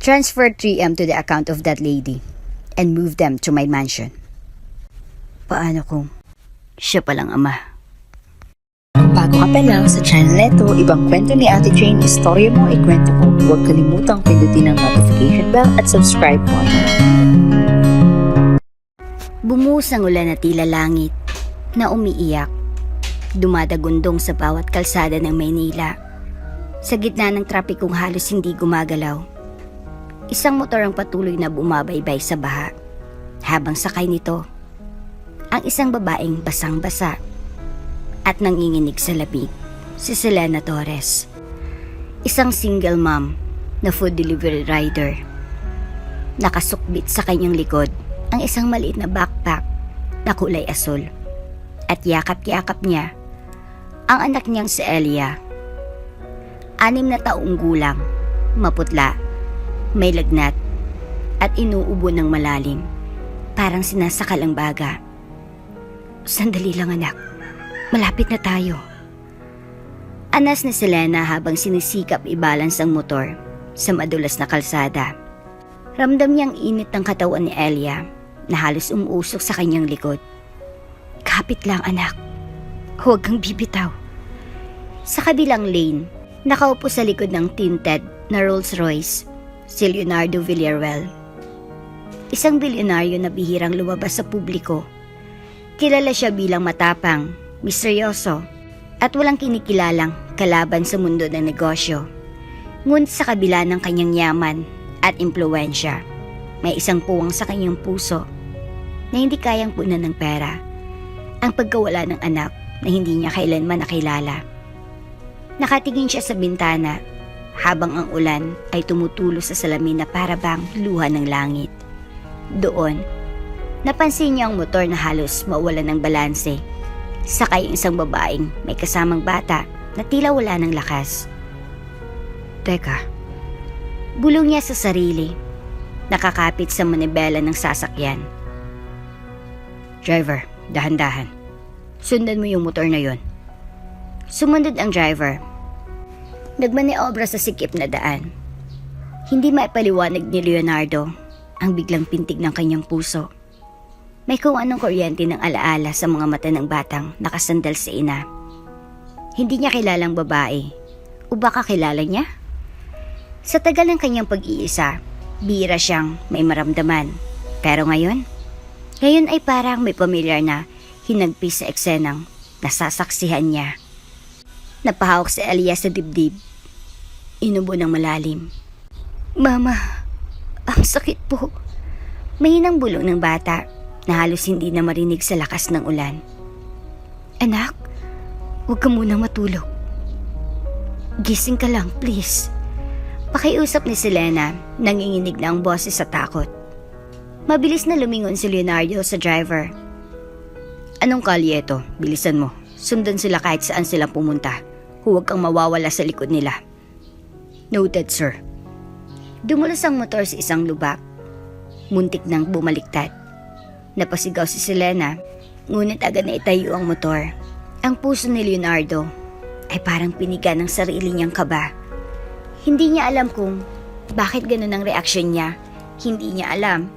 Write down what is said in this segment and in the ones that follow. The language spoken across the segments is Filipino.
Transfer 3M to the account of that lady and move them to my mansion. Paano kung siya palang ama? Kung bago ka pa lang sa channel neto, ibang kwento ni Ate Jane, istorya mo, ikwento ko. Huwag kalimutang pindutin ang notification bell at subscribe button. Bumuhos ang ulan na tila langit na umiiyak, dumadagundong sa bawat kalsada ng Maynila. Sa gitna ng trapikong halos hindi gumagalaw, isang motor ang patuloy na bumabaybay sa baha. Habang sakay nito, ang isang babaeng basang-basa at nanginginig sa labig, si Selena Torres. Isang single mom na food delivery rider. Nakasukbit sa kanyang likod ang isang maliit na backpack na kulay asul. At yakap-yakap niya ang anak niyang si Elia. 6 na taong gulang, maputla, may lagnat, at inuubo ng malalim. Parang sinasakal ang baga. Sandali lang anak, malapit na tayo. Anas ni Selena habang sinisikap i-balance ang motor sa madulas na kalsada. Ramdam niyang init ng katawan ni Elia na halos umuusok sa kanyang likod. Kapit lang anak, huwag kang bibitaw. Sa kabilang lane, nakaupo sa likod ng tinted na Rolls Royce, si Leonardo Villaruel. Isang bilyonaryo na bihirang lumabas sa publiko. Kilala siya bilang matapang, misteryoso, at walang kinikilalang kalaban sa mundo ng negosyo. Ngunit sa kabila ng kanyang yaman at impluwensya, may isang puwang sa kanyang puso na hindi kayang punan ng pera. Ang pagkawala ng anak na hindi niya kailanman nakilala. Nakatingin siya sa bintana habang ang ulan ay tumutulo sa salamin na para bang luha ng langit. Doon, napansin niya ang motor na halos mawala ng balanse. Sakay ang isang babaeng may kasamang bata na tila wala ng lakas. Teka, bulong niya sa sarili, nakakapit sa manibela ng sasakyan. Driver, dahan-dahan. Sundan mo yung motor na yon. Sumunod ang driver. Nagmaniobra sa sikip na daan. Hindi maipaliwanag ni Leonardo ang biglang pintig ng kanyang puso. May kung anong kuryente ng alaala sa mga mata ng batang nakasandal sa ina. Hindi niya kilalang babae. O baka kilala niya? Sa tagal ng kanyang pag-iisa, bihira siyang may maramdaman. Pero ngayon ay parang may pamilyar na hinagpis sa eksenang nasasaksihan niya. Napahawak si Elia sa dibdib. Inubo ng malalim. Mama, ang sakit po. Mahinang bulong ng bata na halos hindi na marinig sa lakas ng ulan. Anak, huwag ka munang matulog. Gising ka lang, please. Pakiusap ni Selena, nanginginig na ang boses sa takot. Mabilis na lumingon si Leonardo sa driver. Anong kalye ito? Bilisan mo. Sundan sila kahit saan sila pumunta. Huwag kang mawawala sa likod nila. Noted, sir. Dumulas ang motor sa isang lubak. Muntik nang bumaliktad. Napasigaw si Selena, ngunit agad na itayo ang motor. Ang puso ni Leonardo ay parang pinigan ng sarili niyang kaba. Hindi niya alam kung bakit ganun ang reaksyon niya. Hindi niya alam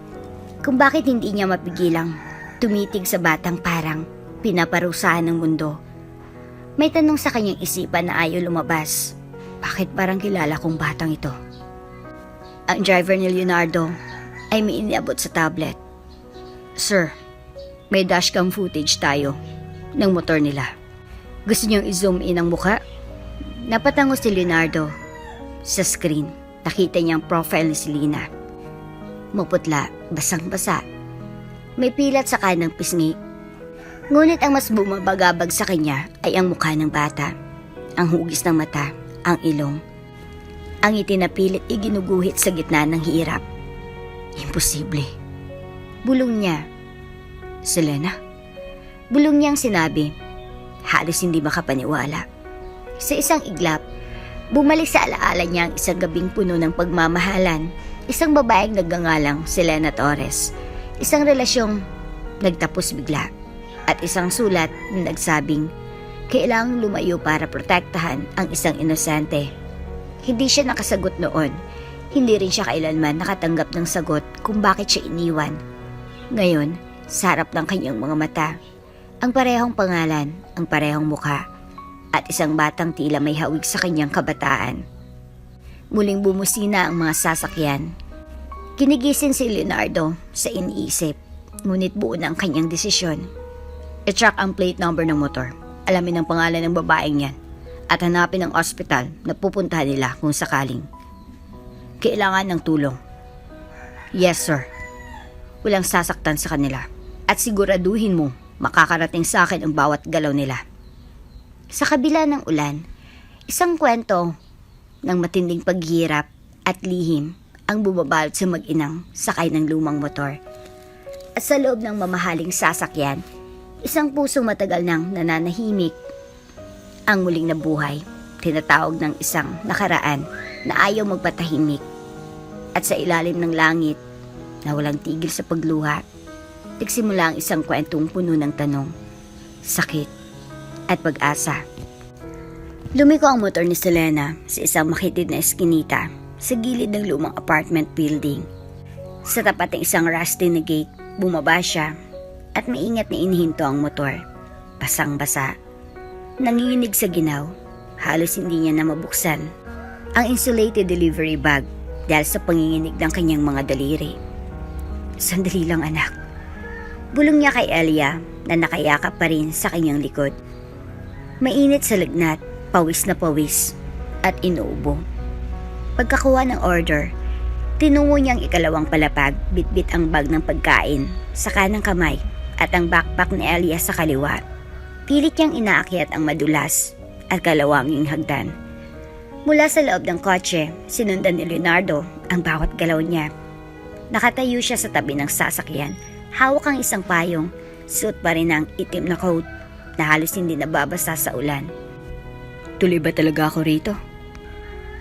kung bakit hindi niya mapigilang tumitig sa batang parang pinaparusahan ng mundo. May tanong sa kanyang isipan na ayaw lumabas. Bakit parang kilala kong batang ito? Ang driver ni Leonardo ay may iniabot sa tablet. Sir, may dashcam footage tayo ng motor nila. Gusto niyong i-zoom in ang mukha? Napatango si Leonardo. Sa screen, nakita niyang profile ni Selena. Maputla, basang-basa. May pilat sa kanang pisngi. Ngunit ang mas bumabagabag sa kanya ay ang mukha ng bata. Ang hugis ng mata, ang ilong. Ang itinapilit iginuguhit sa gitna ng hirap. Imposible. Bulong niya. Selena? Bulong niyang sinabi. Halos hindi makapaniwala. Sa isang iglap, bumalik sa alaala niya ang isang gabing puno ng pagmamahalan. Isang babaeng nagngangalang Selena Torres. Isang relasyong nagtapos bigla. At isang sulat na nagsabing kailangang lumayo para protektahan ang isang inosente. Hindi siya nakasagot noon. Hindi rin siya kailanman nakatanggap ng sagot kung bakit siya iniwan. Ngayon, sa harap ng kanyang mga mata, ang parehong pangalan, ang parehong mukha, at isang batang tila may hawig sa kanyang kabataan. Muling bumusina ang mga sasakyan. Kinigising si Leonardo sa iniisip, ngunit buo na ang kanyang desisyon. I-track ang plate number ng motor, alamin ang pangalan ng babaeng yan, at hanapin ang ospital na pupuntahan nila kung sakaling. Kailangan ng tulong. Yes, sir. Walang sasaktan sa kanila, at siguraduhin mo makakarating sa akin ang bawat galaw nila. Sa kabila ng ulan, isang kwento ng matinding paghihirap at lihim ang bumabalot sa mag-inang sakay ng lumang motor. At sa loob ng mamahaling sasakyan, isang pusong matagal nang nananahimik ang muling nabuhay, tinatawag ng isang nakaraan na ayaw magpatahimik. At sa ilalim ng langit na walang tigil sa pagluha, nagsimula ang isang kwentong puno ng tanong, sakit, at pag-asa. Lumiko ang motor ni Selena sa isang makitid na eskinita sa gilid ng lumang apartment building. Sa tapat ng isang rusty na gate, bumaba siya at maingat na inihinto ang motor. Basang-basa. Nanginginig sa ginaw, halos hindi niya na mabuksan ang insulated delivery bag dahil sa panginginig ng kanyang mga daliri. Sandali lang, anak. Bulong niya kay Elia na nakayakap pa rin sa kanyang likod. Mainit sa lagnat, pawis na pawis, at inuubo. Pagkakuha ng order, tinungo niyang ikalawang palapag, bitbit ang bag ng pagkain sa kanang kamay at ang backpack ni Elia sa kaliwa. Pilit niyang inaakyat ang madulas at kalawanging hagdan. Mula sa loob ng kotse, sinundan ni Leonardo ang bawat galaw niya. Nakatayo siya sa tabi ng sasakyan, hawak ang isang payong, suot pa rin ang itim na coat na halos hindi nababasa sa ulan. Tuloy ba talaga ako rito?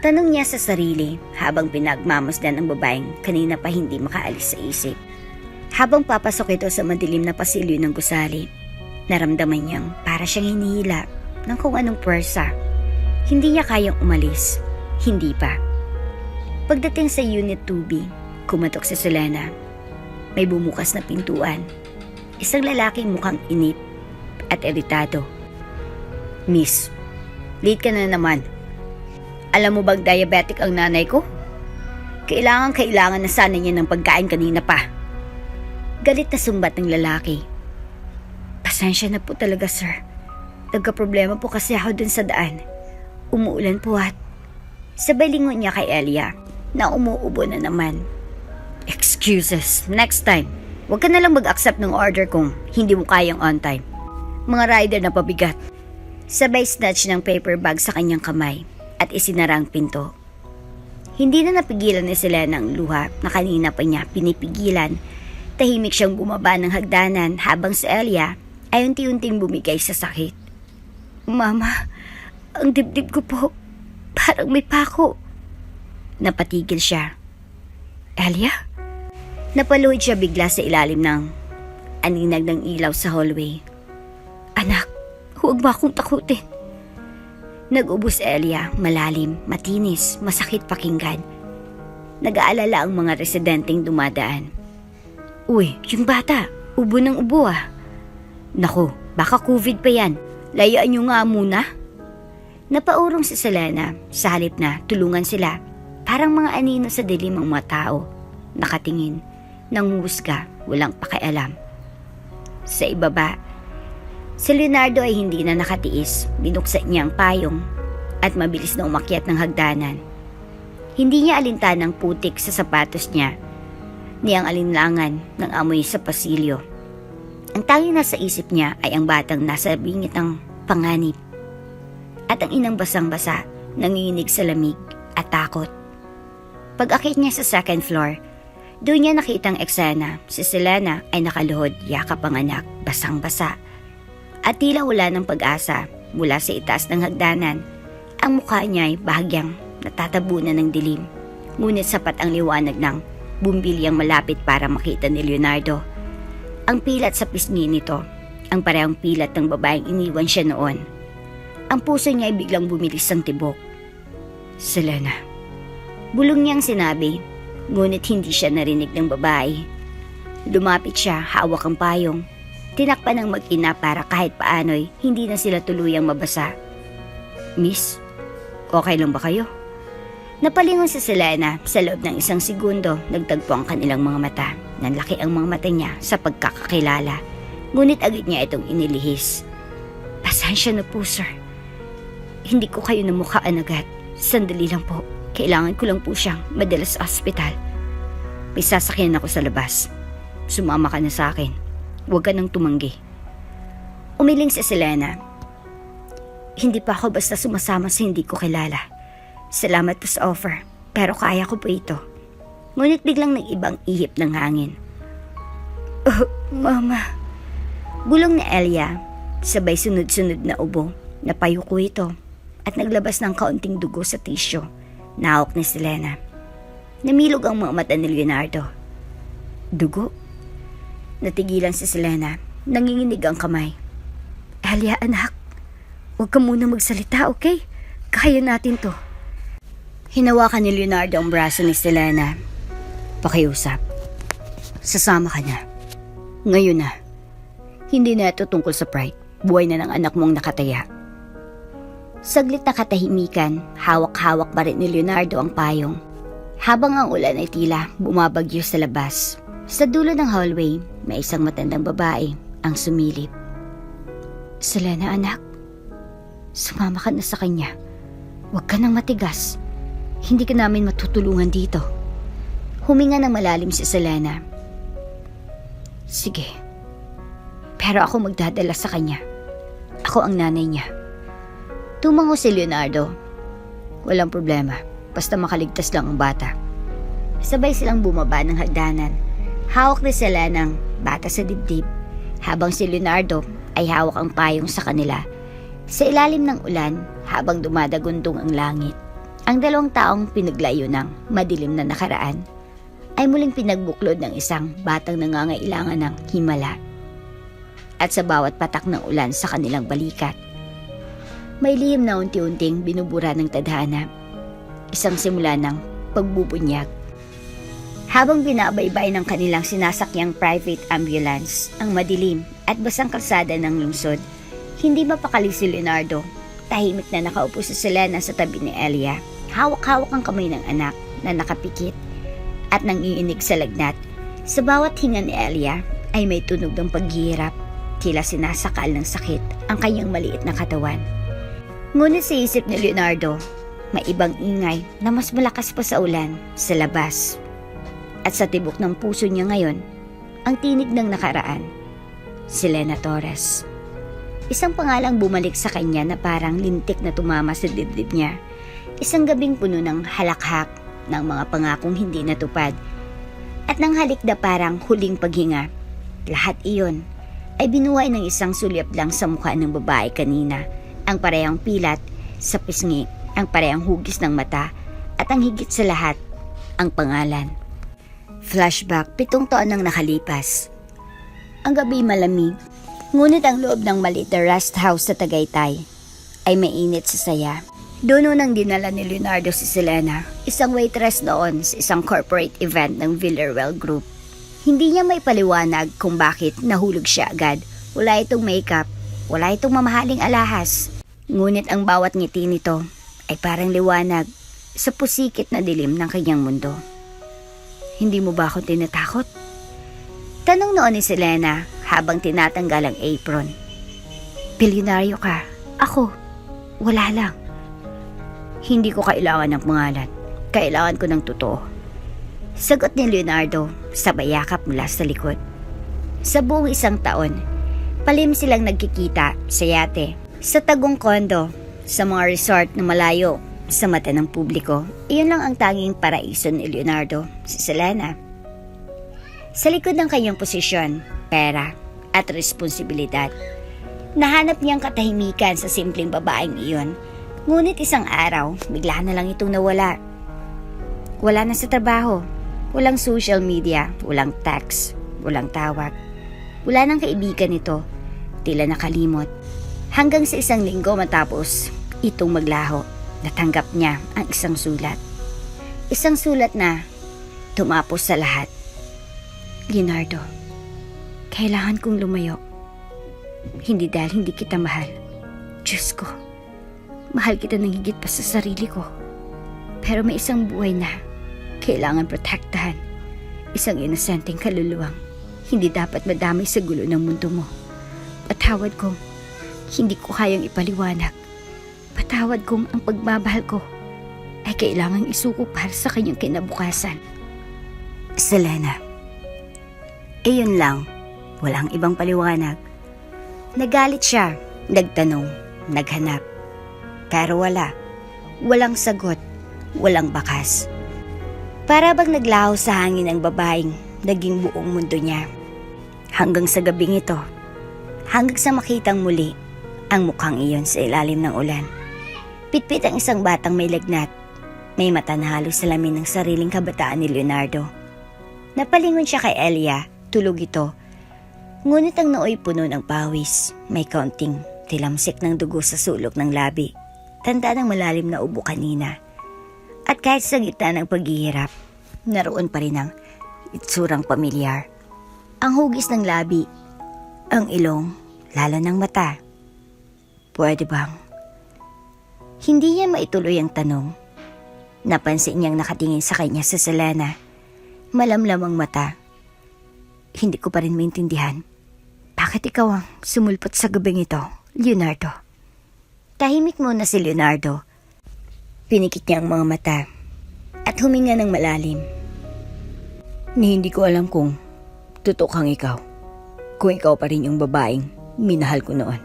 Tanong niya sa sarili habang pinagmamasdan ang babaeng kanina pa hindi makaalis sa isip. Habang papasok ito sa madilim na pasilyo ng gusali, naramdaman niyang para siyang hinihila ng kung anong pwersa. Hindi niya kayang umalis. Hindi pa. Pagdating sa Unit 2B, kumatok si Selena. May bumukas na pintuan. Isang lalaking mukhang inip at iritado. Miss, late ka na naman. Alam mo bang diabetic ang nanay ko? Kailangan na sana niya ng pagkain kanina pa. Galit na sumbat ng lalaki. Pasensya na po talaga, sir. Nagka-problema po kasi ako dun sa daan. Umuulan po at sabay lingon niya kay Elia na umuubo na naman. Excuses, next time. Huwag ka na lang mag-accept ng order kung hindi mo kayang on time. Mga rider na pabigat. Sabay snatch ng paper bag sa kanyang kamay at isinara ang pinto. Hindi na napigilan ni Selena ang luha na kanina pa niya pinipigilan. Tahimik siyang bumaba ng hagdanan habang si Elia ay unti-unting bumigay sa sakit. Mama, ang dibdib ko po, parang may pako. Napatigil siya. Elia? Napaluhod siya bigla sa ilalim ng aninag ng ilaw sa hallway. Anak, huwag mo akong takutin. Nag-ubos Elia, malalim, matinis, masakit pakinggan. Nag-aalala ang mga residenteng dumadaan. Uy, yung bata, ubo ng ubo ah. Naku, baka COVID pa yan. Layaan niyo nga muna. Napaurong si Selena, sa halip na tulungan sila. Parang mga anino sa dilim ang mga tao. Nakatingin, nanguhusga, walang pakialam. Sa ibaba, si Leonardo ay hindi na nakatiis. Binuksan niya ang payong at mabilis na umakyat ng hagdanan. Hindi niya alintan ng putik sa sapatos niya, ni ang alinlangan ng amoy sa pasilyo. Ang tanging nasa isip niya ay ang batang nasa bingit ng panganib at ang inang basang-basa, nanginginig sa lamig at takot. Pag-akit niya sa second floor, doon niya nakitang eksena. Si Selena ay nakaluhod, yakap ang anak, basang-basa. At tila wala ng pag-asa mula sa itaas ng hagdanan. Ang mukha niya ay bahagyang natatabunan ng dilim. Ngunit sapat ang liwanag ng bumbilyang malapit para makita ni Leonardo. Ang pilat sa pisngi nito, ang parehong pilat ng babaeng iniwan siya noon. Ang puso niya ay biglang bumilis ang tibok. Selena, Bulong niyang sinabi, ngunit hindi siya narinig ng babae. Lumapit siya, hawak ang payong. Tinakpan ng mag-ina para kahit paano'y hindi na sila tuluyang mabasa. Miss, okay lang ba kayo? Napalingon si Selena. Sa loob ng 1 segundo, nagtagpo ang kanilang mga mata. Nanlaki ang mga mata niya sa pagkakakilala. Ngunit agad niya itong inilihis. Pasensya na po, sir. Hindi ko kayo namukhaan agad. Sandali lang po. Kailangan ko lang po siyang madala sa ospital. May sasakyan ako sa labas. Sumama ka na sa akin. Huwag ka nang tumanggi. Umiling si Selena. Hindi pa ako basta sumasama sa hindi ko kilala. Salamat po sa offer, pero kaya ko po ito. Ngunit biglang nag-ibang ihip ng hangin. Oh, Mama. Bulong ni Elia, sabay sunod-sunod na ubo. Napayuko ito at naglabas ng kaunting dugo sa tisyo. Nahawak ni Selena. Namilog ang mga mata ni Leonardo. Dugo? Natigilan si Selena. Nanginginig ang kamay. Elia, anak. Huwag ka muna magsalita, okay? Kaya natin to. Hinawakan ni Leonardo ang braso ni Selena. Pakiusap. Sasama ka na. Ngayon na. Hindi na ito tungkol sa pride. Buhay na ng anak mong nakataya. Saglit na katahimikan, hawak-hawak pa rin ni Leonardo ang payong. Habang ang ulan ay tila bumabagyo sa labas. Sa dulo ng hallway, may isang matandang babae ang sumilip. Selena, anak. Sumama ka na sa kanya. Huwag ka nang matigas. Hindi ka namin matutulungan dito. Huminga ng malalim si Selena. Sige. Pero ako magdadala sa kanya. Ako ang nanay niya. Tumango si Leonardo. Walang problema. Basta makaligtas lang ang bata. Sabay silang bumaba ng hagdanan. Hawak ni Selena ng bata sa dibdib. Habang si Leonardo ay hawak ang payong sa kanila. Sa ilalim ng ulan, habang dumadagundong ang langit, ang 2 taong pinaglayo ng madilim na nakaraan ay muling pinagbuklod ng isang batang nangangailangan ng himala. At sa bawat patak ng ulan sa kanilang balikat, may lihim na unti-unting binubura ng tadhana, isang simula ng pagbubunyag. Habang binabaybay ng kanilang sinasakyang private ambulance ang madilim at basang kalsada ng lungsod, hindi mapakali si Leonardo. Tahimik na nakaupo si Selena sa tabi ni Elia. Hawak-hawak ang kamay ng anak na nakapikit at nanginginig sa lagnat. Sa bawat hinga ni Elia ay may tunog ng paghihirap. Tila sinasakal ng sakit ang kanyang maliit na katawan. Ngunit sa isip ni Leonardo, may ibang ingay na mas malakas pa sa ulan sa labas. At sa tibok ng puso niya ngayon, ang tinig ng nakaraan, Selena Torres. Isang pangalang bumalik sa kanya na parang lintik na tumama sa dibdib niya. Isang gabing puno ng halakhak ng mga pangakong hindi natupad at ng halik na parang huling paghinga. Lahat iyon ay binuhay ng isang sulyap lang sa mukha ng babae kanina. Ang parehang pilat sa pisngi, ang parehang hugis ng mata at ang higit sa lahat, ang pangalan. Flashback, 7 taon nang nakalipas. Ang gabi malamig. Ngunit ang loob ng maliit na rest house sa Tagaytay ay mainit sa saya. Doon nang dinala ni Leonardo si Selena, isang waitress noon sa isang corporate event ng Villarreal Group. Hindi niya may paliwanag kung bakit nahulog siya agad. Wala itong makeup, wala itong mamahaling alahas. Ngunit ang bawat ngiti nito ay parang liwanag sa pusikit na dilim ng kanyang mundo. Hindi mo ba ako tinatakot? Tanong noon ni Selena habang tinatanggal ang apron. Bilyonaryo ka. Ako, wala lang. Hindi ko kailangan ng pangalan. Kailangan ko ng totoo. Sagot ni Leonardo sa bayakap mula sa likod. Sa buong 1 taon, palim silang nagkikita sa yate, sa tagong kondo, sa mga resort na malayo sa mata ng publiko. Iyon lang ang tanging paraiso ni Leonardo, si Selena. Sa likod ng kanyang posisyon, pera at responsibilidad, nahanap niyang katahimikan sa simpleng babaeng iyon. Ngunit isang araw, bigla na lang itong nawala. Wala na sa trabaho, walang social media, walang text, walang tawag. Wala nang kaibigan nito, tila nakalimot. Hanggang sa 1 linggo matapos itong maglaho, natanggap niya ang isang sulat. Isang sulat na tumapos sa lahat. Leonardo, kailangan kong lumayo. Hindi dahil hindi kita mahal. Diyos ko, mahal kita ng higit pa sa sarili ko. Pero may isang buhay na kailangan protektahan. Isang inosenteng kaluluwang hindi dapat madamay sa gulo ng mundo mo. Patawad kong hindi ko kayang ipaliwanag. Patawad kong ang pagmamahal ko ay kailangang isuko para sa kanyang kinabukasan. Selena, iyon lang. Walang ibang paliwanag. Nagalit siya, nagtanong, naghanap. Pero walang sagot, walang bakas. Para bang naglaho sa hangin ang babaeng naging buong mundo niya. Hanggang sa gabing ito, hanggang sa makitang muli ang mukhang iyon sa ilalim ng ulan. Pitpit ang isang batang may lagnat, may mata na halos salamin ng sariling kabataan ni Leonardo. Napalingon siya kay Elia, tulog ito. Ngunit ang nooy puno ng pawis, may kaunting tilamsik ng dugo sa sulok ng labi. Tanda ng malalim na ubo kanina. At kahit sa gitna ng paghihirap, naroon pa rin ang itsurang pamilyar. Ang hugis ng labi, ang ilong, lalo ng mata. Pwede bang? Hindi niya maituloy ang tanong. Napansin niyang nakatingin sa kanya sa Selena. Malamlam ang mata. Hindi ko pa rin maintindihan. Bakit ikaw ang sumulpot sa gabing ito, Leonardo? Tahimik muna si Leonardo. Pinikit niya ang mga mata at huminga ng malalim. Hindi ko alam kung totoo kang ikaw. Kung ikaw pa rin yung babaeng minahal ko noon.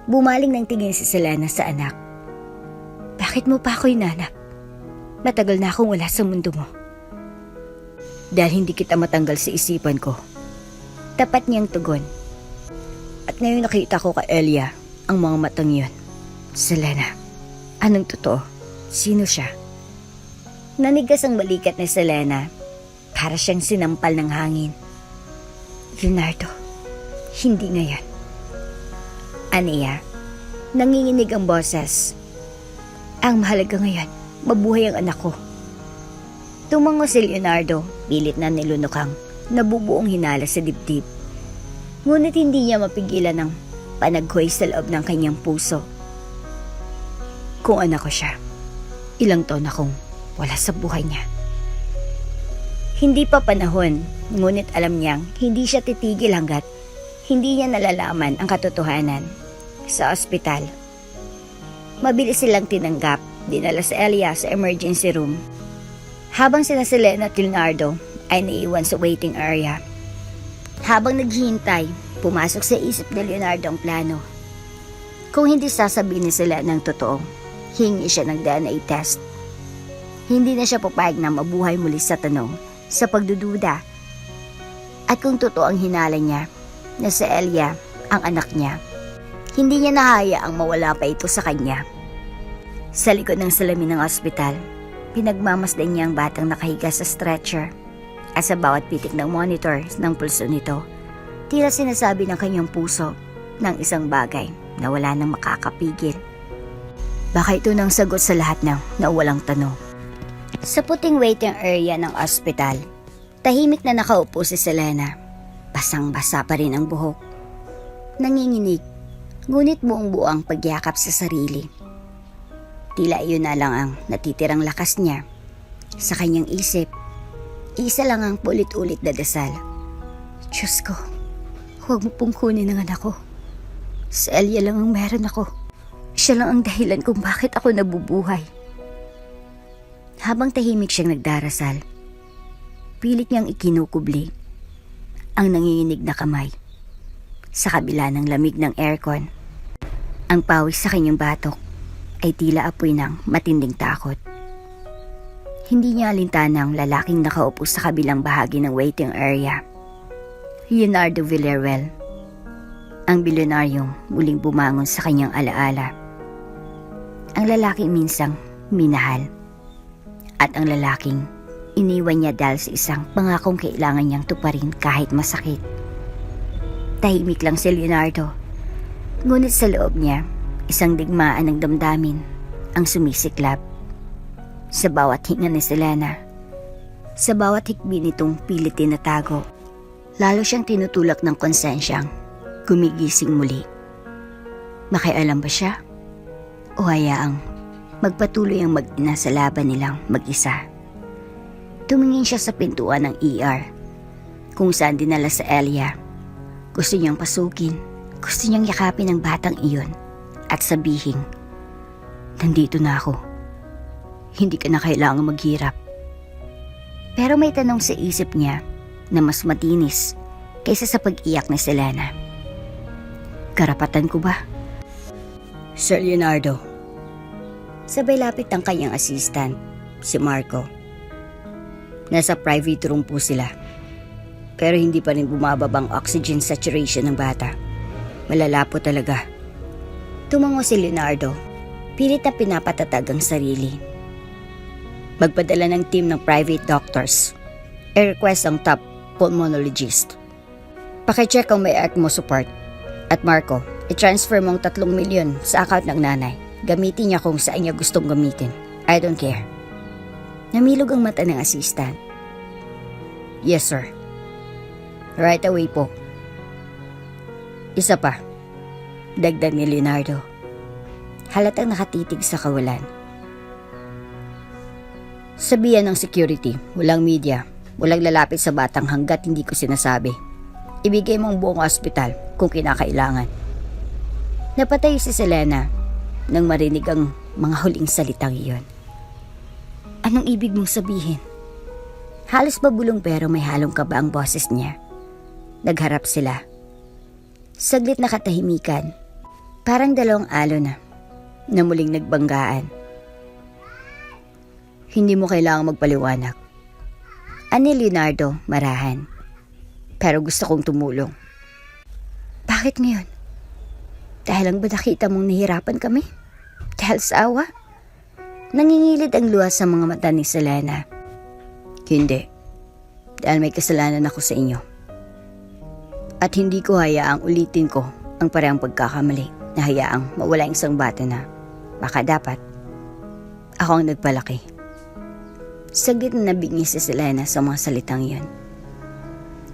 Bumaling ng tingin si Selena sa anak. Bakit mo pa ako hinanap? Matagal na akong wala sa mundo mo. Dahil hindi kita matanggal sa isipan ko. Tapat niyang tugon. At ngayon nakita ko kay Elia ang mga matang yun. Selena, anong totoo? Sino siya? Nanigas ang balikat ni Selena. Para siyang sinampal ng hangin. Leonardo, hindi ngayon. Aniya, nanginginig ang boses. Ang mahalaga ngayon, mabuhay ang anak ko. Tumango si Leonardo, pilit na nilunok ang nabubuong hinala sa dibdib. Ngunit hindi niya mapigilan ang panaghoy sa loob ng kanyang puso. Kung anak ko siya, ilang taon akong wala sa buhay niya. Hindi pa panahon, ngunit alam niyang hindi siya titigil hanggat hindi niya nalalaman ang katotohanan. Sa ospital, mabilis silang tinanggap, dinala sa Elia sa emergency room. Habang sina Selena at Leonardo ay naiwan sa waiting area. Habang naghihintay, pumasok sa isip ni Leonardo ang plano. Kung hindi sasabihin ni Selena ng totoo, hingi siya ng DNA test. Hindi na siya papayag na mabuhay muli sa tanong, sa pagdududa. At kung totoo ang hinala niya, na si Elia ang anak niya, hindi niya nahaya ang mawala pa ito sa kanya. Sa likod ng salamin ng ospital, pinagmamasdan niya ang batang nakahiga sa stretcher at sa bawat pitik ng monitor ng pulso nito, tila sinasabi ng kanyang puso ng isang bagay na wala nang makakapigil. Baka ito nang sagot sa lahat ng nawalang tanong. Sa puting waiting area ng ospital, tahimik na nakaupo si Selena. Basang-basa pa rin ang buhok. Nanginginig, ngunit buong-buo ang pagyakap sa sarili. Tila iyon na lang ang natitirang lakas niya. Sa kanyang isip, isa lang ang paulit-ulit na dasal. Diyos ko, huwag mo pong kunin ang anak ko. Si Elia lang ang meron ako. Siya lang ang dahilan kung bakit ako nabubuhay. Habang tahimik siyang nagdarasal, pilit niyang ikinukubli ang nanginginig na kamay. Sa kabila ng lamig ng aircon, ang pawis sa kanyang batok ay tila apoy ng matinding takot. Hindi niya alintana ang lalaking nakaupo sa kabilang bahagi ng waiting area. Leonardo Villarreal, ang bilyonaryong muling bumangon sa kanyang alaala. Ang lalaking minsang minahal. At ang lalaking iniwan niya dahil sa isang pangakong kailangan niyang tuparin kahit masakit. Tahimik lang si Leonardo. Ngunit sa loob niya, isang digmaan ng damdamin ang sumisiklab. sa bawat hinga ni Selena. Sa bawat hikbi nitong pilit tinatago, lalo siyang tinutulak ng konsensyang gumigising muli. Makialam ba siya? O hayaang magpatuloy ang mag-ina sa laban nilang mag-isa? Tumingin siya sa pintuan ng ER, kung saan dinala sa Elia. Gusto niyang pasukin, gusto niyang yakapin ang batang iyon at sabihin, nandito na ako. Hindi ka na kailangang maghirap. Pero may tanong sa isip niya na mas matinis kaysa sa pag-iyak ni Selena. Karapatan ko ba? Sir Leonardo. Sabay lapit ang kanyang assistant, si Marco. Nasa private room po sila. Pero hindi pa rin bumababa ang oxygen saturation ng bata. Malala po talaga. Tumango si Leonardo. Pilit na pinapatatag ang sarili. Magpadala ng team ng private doctors. I-request ang top pulmonologist. Pakicheck kung may ECMO support. At Marco, i-transfer mo ang 3 milyon sa account ng nanay. Gamitin niya kung saan niya gustong gamitin. I don't care. Namilog ang mata ng assistant. Yes, sir. Right away po. Isa pa. Dagdag ni Leonardo. Halatang nakatitig sa kawalan. Sabihan ng security, walang media, walang lalapit sa batang hanggat hindi ko sinasabi. Ibigay mo ang buong ospital kung kinakailangan. Napatay si Selena nang marinig ang mga huling salitang iyon. Anong ibig mong sabihin? Halos mabulong pero may halong kaba ang boses niya. Nagharap sila. Saglit na katahimikan, parang dalawang alon na muling nagbanggaan. Hindi mo kailangang magpaliwanag. Ani Leonardo, marahan. Pero gusto kong tumulong. Bakit ngayon? Dahil ang ba nakita mong nahirapan kami? Dahil sa awa? Nangingilid ang luha sa mga mata ni Selena. Hindi. Dahil may kasalanan ako sa inyo. At hindi ko hayaang ulitin ko ang parehong pagkakamali na hayaang mawala ang isang bata na baka dapat ako ang nagpalaki. Saglit na nabingi si Selena sa mga salitang iyon.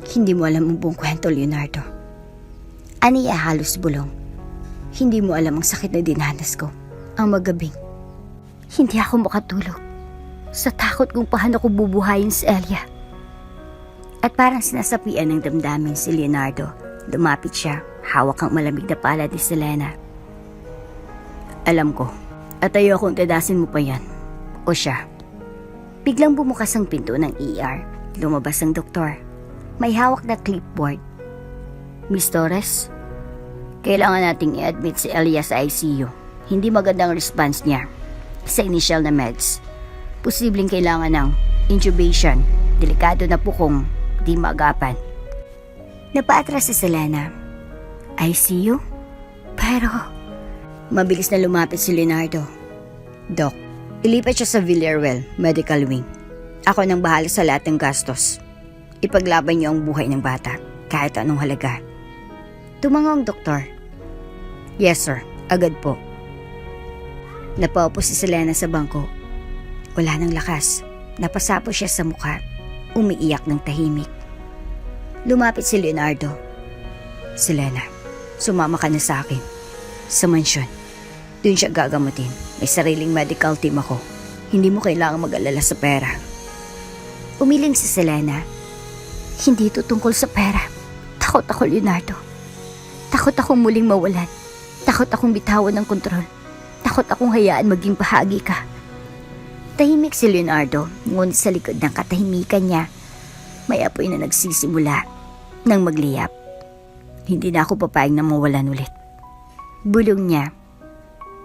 Hindi mo alam ang buong kwento, Leonardo. Aniya halos bulong. Hindi mo alam ang sakit na dinanas ko. Ang magabing. Hindi ako makatulog. Sa takot kung paano ko bubuhayin si Elia. At parang sinasapian ng damdamin si Leonardo. Lumapit siya, hawak ang malamig na palad ni Selena. Alam ko, at ayokong tadasin mo pa yan. O siya. Biglang bumukas ang pinto ng ER. Lumabas ang doktor. May hawak na clipboard. Miss Torres, kailangan nating i-admit si Elia sa ICU. Hindi magandang response niya sa initial na meds. Posibleng kailangan ng intubation. Delikado na po kung di maagapan. Napaatras si Selena. ICU? Pero mabilis na lumapit si Leonardo. Doc, ilipat siya sa Villarreal Medical Wing. Ako nang bahala sa lahat ng gastos. Ipaglaban niyo ang buhay ng bata, kahit anong halaga. Tumango ang doktor. Yes sir, agad po. Napaupo si Selena sa bangko. Wala nang lakas. Napasapo siya sa mukha. Umiiyak ng tahimik. Lumapit si Leonardo. Selena, sumama ka na sa akin. Sa mansyon. Doon siya gagamutin. May sariling medical team ako. Hindi mo kailangang mag-alala sa pera. Umiling si Selena. Hindi ito tungkol sa pera. Takot ako, Leonardo. Takot akong muling mawalan. Takot akong bitawan ng kontrol. Takot akong hayaan maging bahagi ka. Tahimik si Leonardo, ngunit sa likod ng katahimikan niya, may apoy na nagsisimula ng magliyap. Hindi na ako papayag na mawalan ulit. Bulong niya,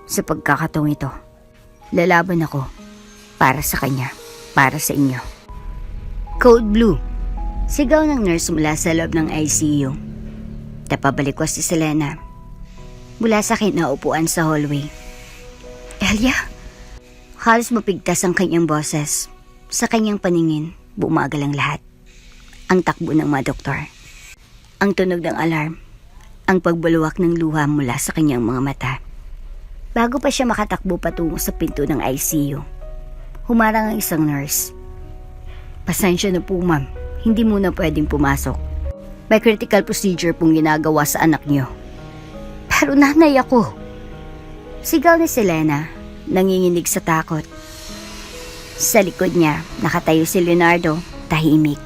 sa pagkakataong ito, lalaban ako para sa kanya, para sa inyo. Code Blue. Sigaw ng nurse mula sa loob ng ICU. Napabalikwas si Selena mula sa kinaupuan sa hallway. Elia? Halos mapigtas ang kanyang boses. Sa kanyang paningin, bumagal ang lahat. Ang takbo ng mga doktor. Ang tunog ng alarm. Ang pagbuluwak ng luha mula sa kanyang mga mata. Bago pa siya makatakbo patungo sa pinto ng ICU, Humarang ang isang nurse. Pasensya na po ma'am, hindi muna pwedeng pumasok. May critical procedure pong ginagawa sa anak niyo. Pero nanay ako. Sigaw ni Selena, nanginginig sa takot. Sa likod niya, nakatayo si Leonardo, tahimik.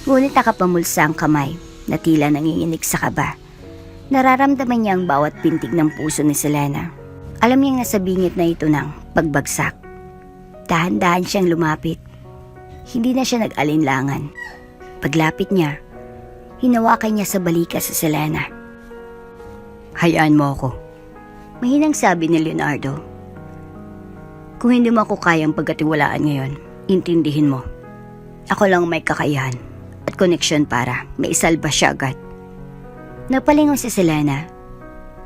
Ngunit nakapamulsa ang kamay na tila nanginginig sa kaba. Nararamdaman niya ang bawat pintig ng puso ni Selena. Alam niyang nasa bingit na ito ng pagbagsak. Dahan-dahan siyang lumapit. Hindi na siya nag-alinlangan. Paglapit niya, hinawakan niya sa balikas si Selena. Hayaan mo ako. Mahinang sabi ni Leonardo. Kung hindi mo ako kayang pagkatiwalaan ngayon, intindihin mo. Ako lang may kakayahan at koneksyon para maisalba siya agad. Napalingon si Selena.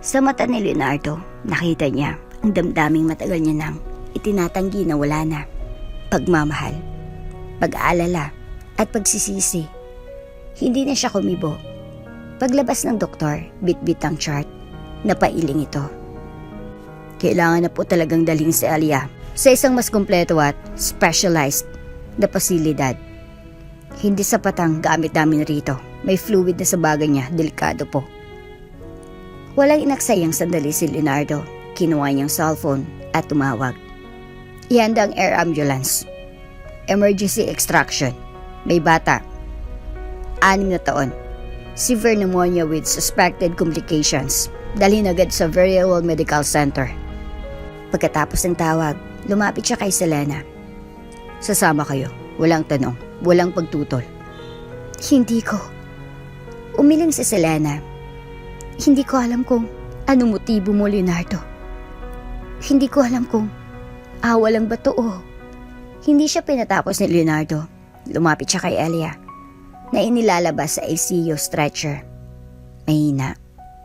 Sa mata ni Leonardo, nakita niya ang damdaming matagal niya nang itinatanggi na wala na. Pagmamahal, pag-aalala at pagsisisi. Hindi na siya kumibo. Paglabas ng doktor, bit-bit ang chart. Napailing ito. Kailangan na po talagang dalhin si Alia sa isang mas kumpleto at specialized na pasilidad. Hindi sapat ang gamit namin rito. May fluid na sa bagay niya, delikado po. Walang inaksayang sandali si Leonardo. Kinuha niyang cellphone at tumawag. Ihanda ang air ambulance. Emergency extraction. May bata. 6 na taon. Severe pneumonia with suspected complications. Dalhin agad sa Verial Medical Center. Pagkatapos ng tawag, lumapit siya kay Selena. Sasama kayo. Walang tanong. Walang pagtutol. Hindi ko. Umiling si Selena. Hindi ko alam kung anong motibo mo, Leonardo. Hindi ko alam kung walang ba to o. Hindi siya pinatapos ni Leonardo. Lumapit siya kay Alia na inilalabas sa ICU stretcher. Mahina,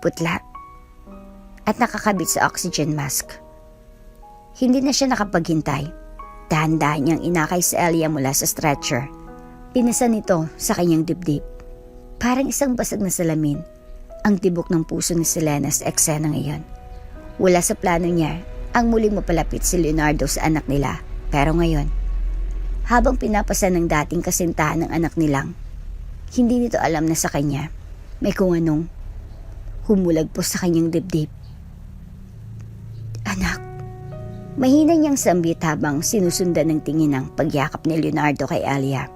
putla, at nakakabit sa oxygen mask. Hindi na siya nakapaghintay. Dahan-dahan niyang inakay si Alia mula sa stretcher. Pinasan nito sa kanyang dibdib. Parang isang basag na salamin ang tibok ng puso ni Selena sa eksena ngayon. Wala sa plano niya ang muling mapalapit si Leonardo sa anak nila. Pero ngayon, habang pinapasan ng dating kasintahan ng anak nilang, hindi nito alam na sa kanya may kung anong humulagpos sa kanyang dibdib. Anak, mahina niyang sambit habang sinusundan ng tingin ng pagyakap ni Leonardo kay Alia.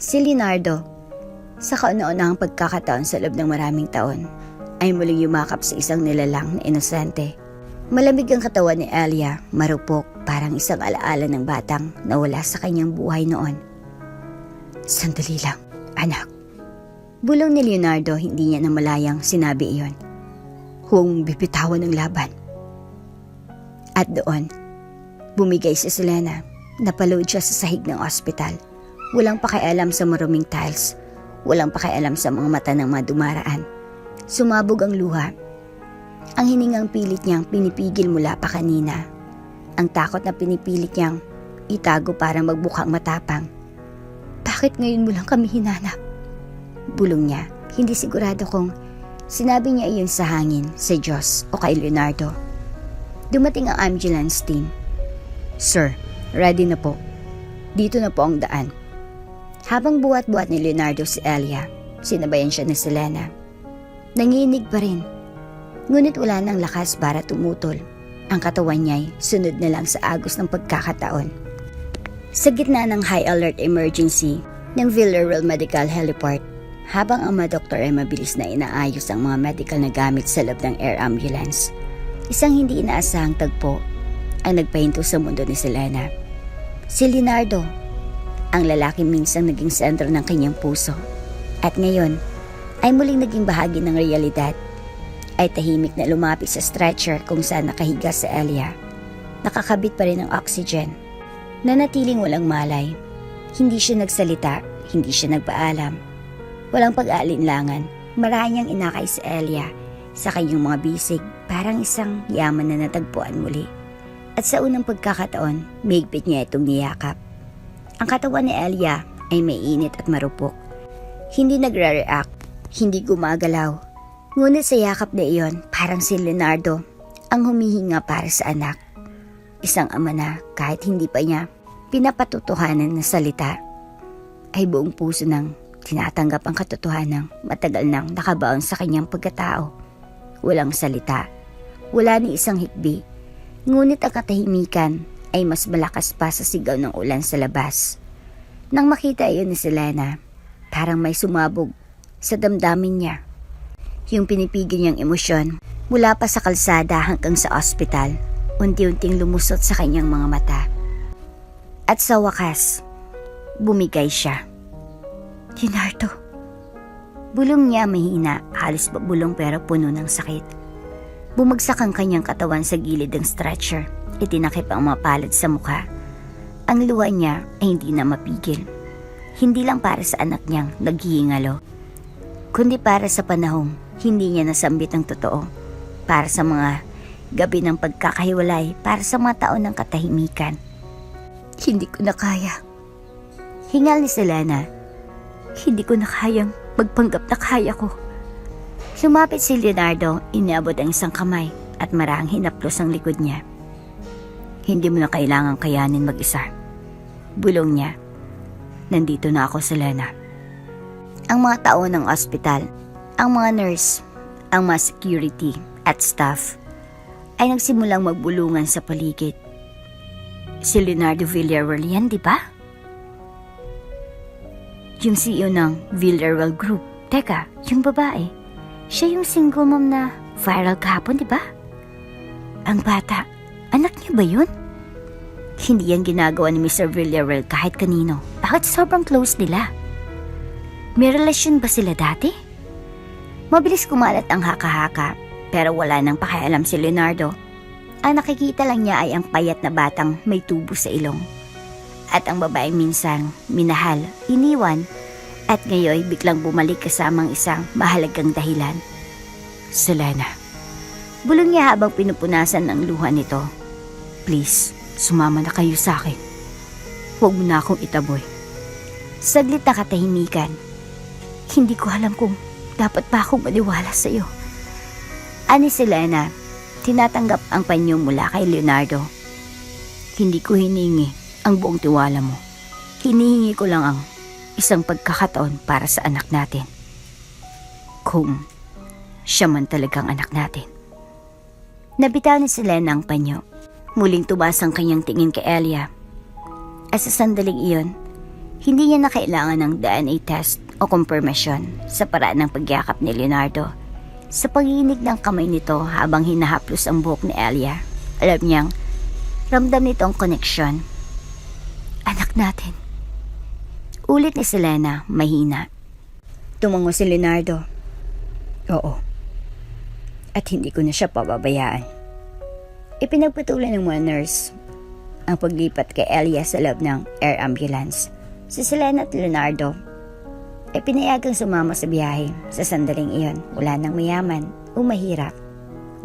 Si Leonardo, sa kauna-unahang pagkakataon sa loob ng maraming taon, ay muling yumakap sa isang nilalang na inosente. Malamig ang katawan ni Alia, marupok, parang isang alaala ng batang nawala sa kanyang buhay noon. Sandali lang, anak. Bulong ni Leonardo, hindi niya namalayang sinabi iyon. Huwag bibitawan ng laban. At doon, bumigay si Selena. Napalood siya sa sahig ng ospital. Walang pakialam sa maruming tiles. Walang pakialam sa mga mata ng mga dumaraan. Sumabog ang luha. Ang hiningang pilit niyang pinipigil mula pa kanina. Ang takot na pinipilit niyang itago para magbukang matapang. Bakit ngayon mo lang kami hinanap? Bulong niya, hindi sigurado kung sinabi niya iyon sa hangin, sa Diyos o kay Leonardo. Dumating ang ambulance team. Sir, ready na po. Dito na po ang daan. Habang buhat-buhat ni Leonardo si Alia, sinabayan siya ni Selena. Nanginig pa rin. Ngunit wala nang lakas para tumutol. Ang katawan niya'y sunod na lang sa agos ng pagkakataon. Sa gitna ng high alert emergency ng Villarreal Medical Heliport, habang ang mga doktor ay mabilis na inaayos ang mga medical na gamit sa loob ng air ambulance, isang hindi inaasahang tagpo ang nagpahinto sa mundo ni Selena. Si Leonardo, ang lalaki minsang naging sentro ng kanyang puso, at ngayon ay muling naging bahagi ng realidad, ay tahimik na lumapit sa stretcher kung saan nakahiga si Alia. Nakakabit pa rin ang oxygen. Nanatiling walang malay. Hindi siya nagsalita, hindi siya nagpaalam. Walang pag-aalinlangan, marahang inakay si Alia sa kanyang mga bisig, parang isang yaman na natagpuan muli. At sa unang pagkakataon, mahigpit niya itong niyakap. Ang katawan ni Alia ay may init at marupok. Hindi nagre-react, hindi gumagalaw. Ngunit sa yakap na iyon, parang si Leonardo ang humihinga para sa anak. Isang ama na kahit hindi pa niya pinapatutuhanan na salita ay buong puso ng tinatanggap ang katotohanan matagal nang nakabaon sa kanyang pagkatao. Walang salita, wala ni isang hikbi, ngunit ang katahimikan ay mas malakas pa sa sigaw ng ulan sa labas. Nang makita iyon ni Selena, parang may sumabog sa damdamin niya. Yung pinipigil niyang emosyon mula pa sa kalsada hanggang sa ospital, unti-unting lumusot sa kanyang mga mata. At sa wakas, bumigay siya. Leonardo. Bulong niya mahina, halos bulong pero puno ng sakit. Bumagsak ang kanyang katawan sa gilid ng stretcher. Itinakip ang mga palad sa mukha. Ang luha niya ay hindi na mapigil. Hindi lang para sa anak niyang naghihingalo, kundi para sa panahong hindi niya nasambit ang totoo. Para sa mga gabi ng pagkakahiwalay, para sa mga taon ng katahimikan. Hindi ko na kaya. Hingal ni Selena. Hindi ko na kayang magpanggap na kaya ko. Sumapit si Leonardo, inabot ang isang kamay at marahang hinaplos ang likod niya. Hindi mo na kailangang kayanin mag-isa. Bulong niya. Nandito na ako, Selena. Ang mga tao ng ospital, ang mga nurse, ang mga security at staff ay nagsimulang magbulungan sa paligid. Si Leonardo Villarreal yan, di ba? Yung CEO ng Villarreal Group. Teka, yung babae. Siya yung single mom na viral kahapon, di ba? Ang bata, anak niya ba yun? Hindi yan ginagawa ni Mr. Villarreal kahit kanino. Bakit sobrang close nila? May relasyon ba sila dati? Mabilis kumalat ang haka-haka, pero wala nang pakialam si Leonardo. Ang nakikita lang niya ay ang payat na batang may tubo sa ilong. At ang babaeng minsang minahal, iniwan, at ngayon biglang bumalik kasamang isang mahalagang dahilan. Selena. Bulong niya habang pinupunasan ng luha nito. Please, sumama na kayo sa akin. Huwag mo na akong itaboy. Saglit na katahimikan. Hindi ko alam kung dapat pa akong maniwala sa iyo. Ani Selena, tinatanggap ang panyo mula kay Leonardo. Hindi ko hiningi ang buong tiwala mo. Hinihingi ko lang ang isang pagkakataon para sa anak natin. Kung siya man talagang anak natin. Nabitaw ni Selena ang panyo. Muling tubas ang kanyang tingin kay Elia. At sa sandaling iyon, hindi niya na kailangan ng DNA test o confirmation sa paraan ng pagyakap ni Leonardo. Sa paginig ng kamay nito habang hinahaplos ang buhok ni Elia, alam niyang ramdam nito ang koneksyon. Anak natin. Ulit ni Selena, mahina. Tumango si Leonardo. Oo. At hindi ko na siya pababayaan. Ipinagpatuloy ng mga nurse ang paglipat kay Elia sa loob ng air ambulance. Si Selena at Leonardo ay pinayagang sumama sa biyahe. Sa sandaling iyon, wala nang mayaman o mahirap.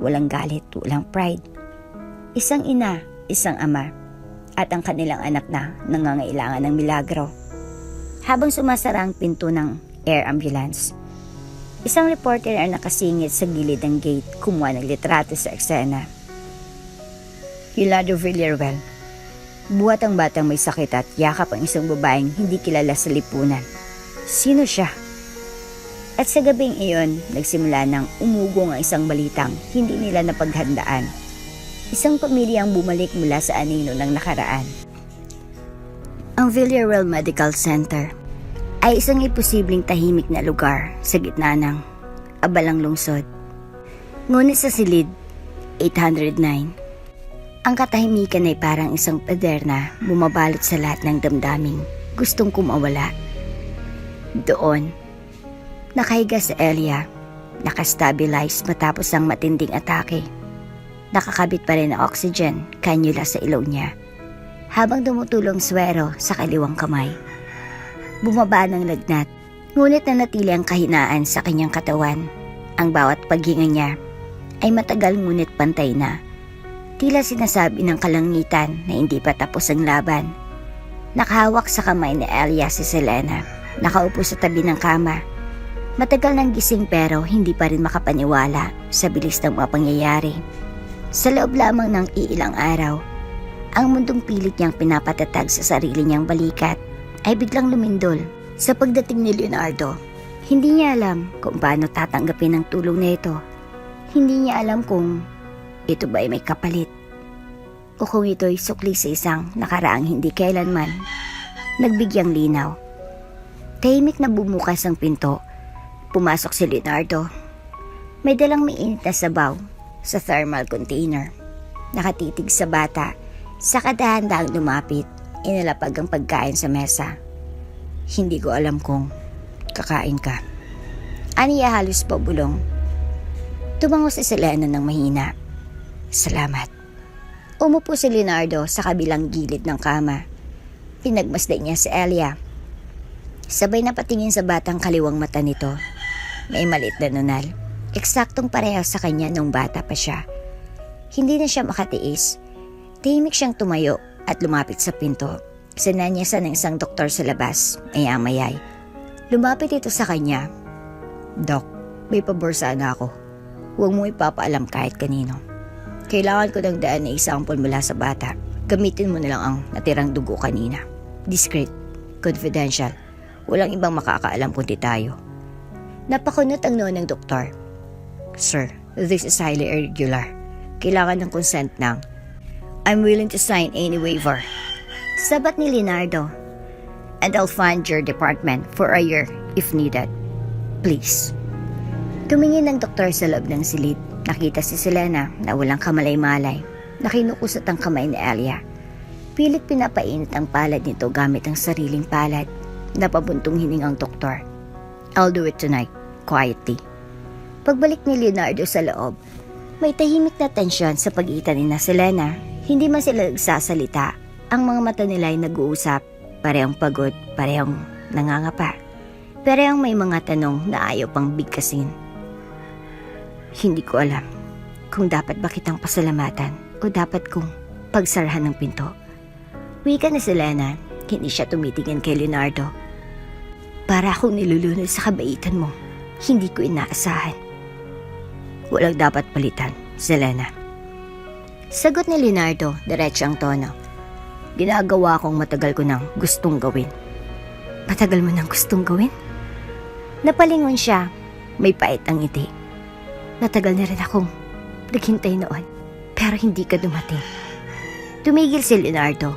Walang galit, walang pride. Isang ina, isang ama, at ang kanilang anak na nangangailangan ng milagro. Habang sumasara ang pinto ng air ambulance, isang reporter ang nakasingit sa gilid ng gate kumuha ng litrato sa eksena. Leonardo Villarreal. Buhat ang batang may sakit at yakap ang isang babaeng hindi kilala sa lipunan. Sino siya? At sa gabing iyon, nagsimula ng umugong ang isang balitang hindi nila napaghandaan. Isang pamilyang bumalik mula sa anino ng nakaraan. Ang Villarreal Medical Center ay isang imposibleng tahimik na lugar sa gitna ng abalang lungsod. Ngunit sa silid, 809, ang katahimikan ay parang isang pader na bumabalot sa lahat ng damdaming gustong kumawala. Doon, nakahiga si Elia, nakastabilize matapos ang matinding atake. Nakakabit pa rin ang oxygen cannula sa ilong niya habang tumutulong swero sa kaliwang kamay. Bumaba ng lagnat, ngunit nanatili ang kahinaan sa kanyang katawan. Ang bawat paghinga niya ay matagal ngunit pantay na. Tila sinasabi ng kalangitan na hindi pa tapos ang laban. Nakahawak sa kamay ni Elia si Selena, nakaupo sa tabi ng kama. Matagal nang gising pero hindi pa rin makapaniwala sa bilis ng mga pangyayari. Sa loob lamang ng iilang araw, Ang mundong pilit niyang pinapatatag sa sarili niyang balikat ay biglang lumindol sa pagdating ni Leonardo. Hindi niya alam kung paano tatanggapin ang tulong na ito. Hindi niya alam kung ito ba ay may kapalit o kung ito'y sukli sa isang nakaraang hindi kailanman nagbigyang linaw. Tahimik na bumukas ang pinto. Pumasok si Leonardo. May dalang mainit na sabaw sa thermal container. Nakatitig sa bata. Sa kadahan-dahang lumapit, inalapag ang pagkain sa mesa. Hindi ko alam kung kakain ka. Aniya halos pabulong. Tumango si Selena ng mahina. Salamat. Umupo si Leonardo sa kabilang gilid ng kama. Pinagmasdan niya si Elia. Sabay na patingin sa batang kaliwang mata nito. May maliit na nunal. Eksaktong pareho sa kanya nung bata pa siya. Hindi na siya makatiis. Tahimik siyang tumayo at lumapit sa pinto. Sinanyasan ng isang doktor sa labas. Maya-mayay. Lumapit ito sa kanya. Dok, may pabor sana ako. Huwag mo ipapaalam kahit kanino. Kailangan ko ng daan na example mula sa bata. Gamitin mo na lang ang natirang dugo kanina. Discreet, confidential. Walang ibang makakaalam kundi tayo. Napakunot ang noo ng doktor. Sir, this is highly irregular. Kailangan ng consent ng I'm willing to sign any waiver. Sabat ni Leonardo. And I'll fund your department for a year if needed. Please. Tumingin ng doktor sa loob ng silid. Nakita si Selena na walang kamalay-malay. Nakinukusot ang kamay ni Elia. Pilit pinapainit ang palad nito gamit ang sariling palad. Napabuntong hining ang doktor. I'll do it tonight, quietly. Pagbalik ni Leonardo sa loob, may tahimik na tensyon sa pagitan ni Selena. Hindi man sila nagsasalita. Ang mga mata nila ay nag-uusap. Parehong pagod, parehong nangangapa. Parehong may mga tanong na ayaw pang bigkasin. Hindi ko alam kung dapat ba kitang pasalamatan o dapat kong pagsarahan ng pinto. Wika ni Selena, hindi siya tumitingin kay Leonardo. Para akong nilulunod sa kabaitan mo, hindi ko inaasahan. Walang dapat palitan, Selena. Sagot ni Leonardo, diretso ang tono. Ginagawa akong matagal ko nang gustong gawin. Matagal mo nang gustong gawin? Napalingon siya, may pait ang ngiti. Natagal na rin akong naghintay noon, pero hindi ka dumating. Tumigil si Leonardo.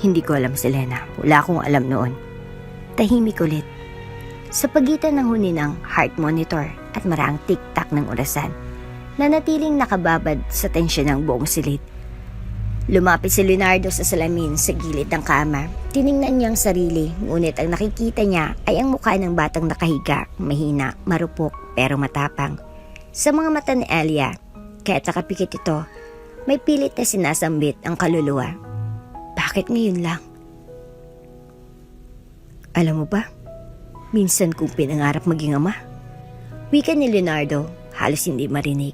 Hindi ko alam, Selena. Wala akong alam noon. Tahimik ulit. Sa pagitan ng huni ng heart monitor at maraang tik-tak ng orasan, nanatiling nakababad sa tensyon ng buong silid. Lumapit si Leonardo sa salamin sa gilid ng kama. Tiningnan niya ang sarili, ngunit ang nakikita niya ay ang mukha ng batang nakahiga, mahina, marupok, pero matapang. Sa mga mata ni Elia, kahit nakapikit ito, may pilit na sinasambit ang kaluluwa. Bakit ngayon lang? Alam mo ba, minsan kong pinangarap maging ama. Wika ni Leonardo, halos hindi marinig.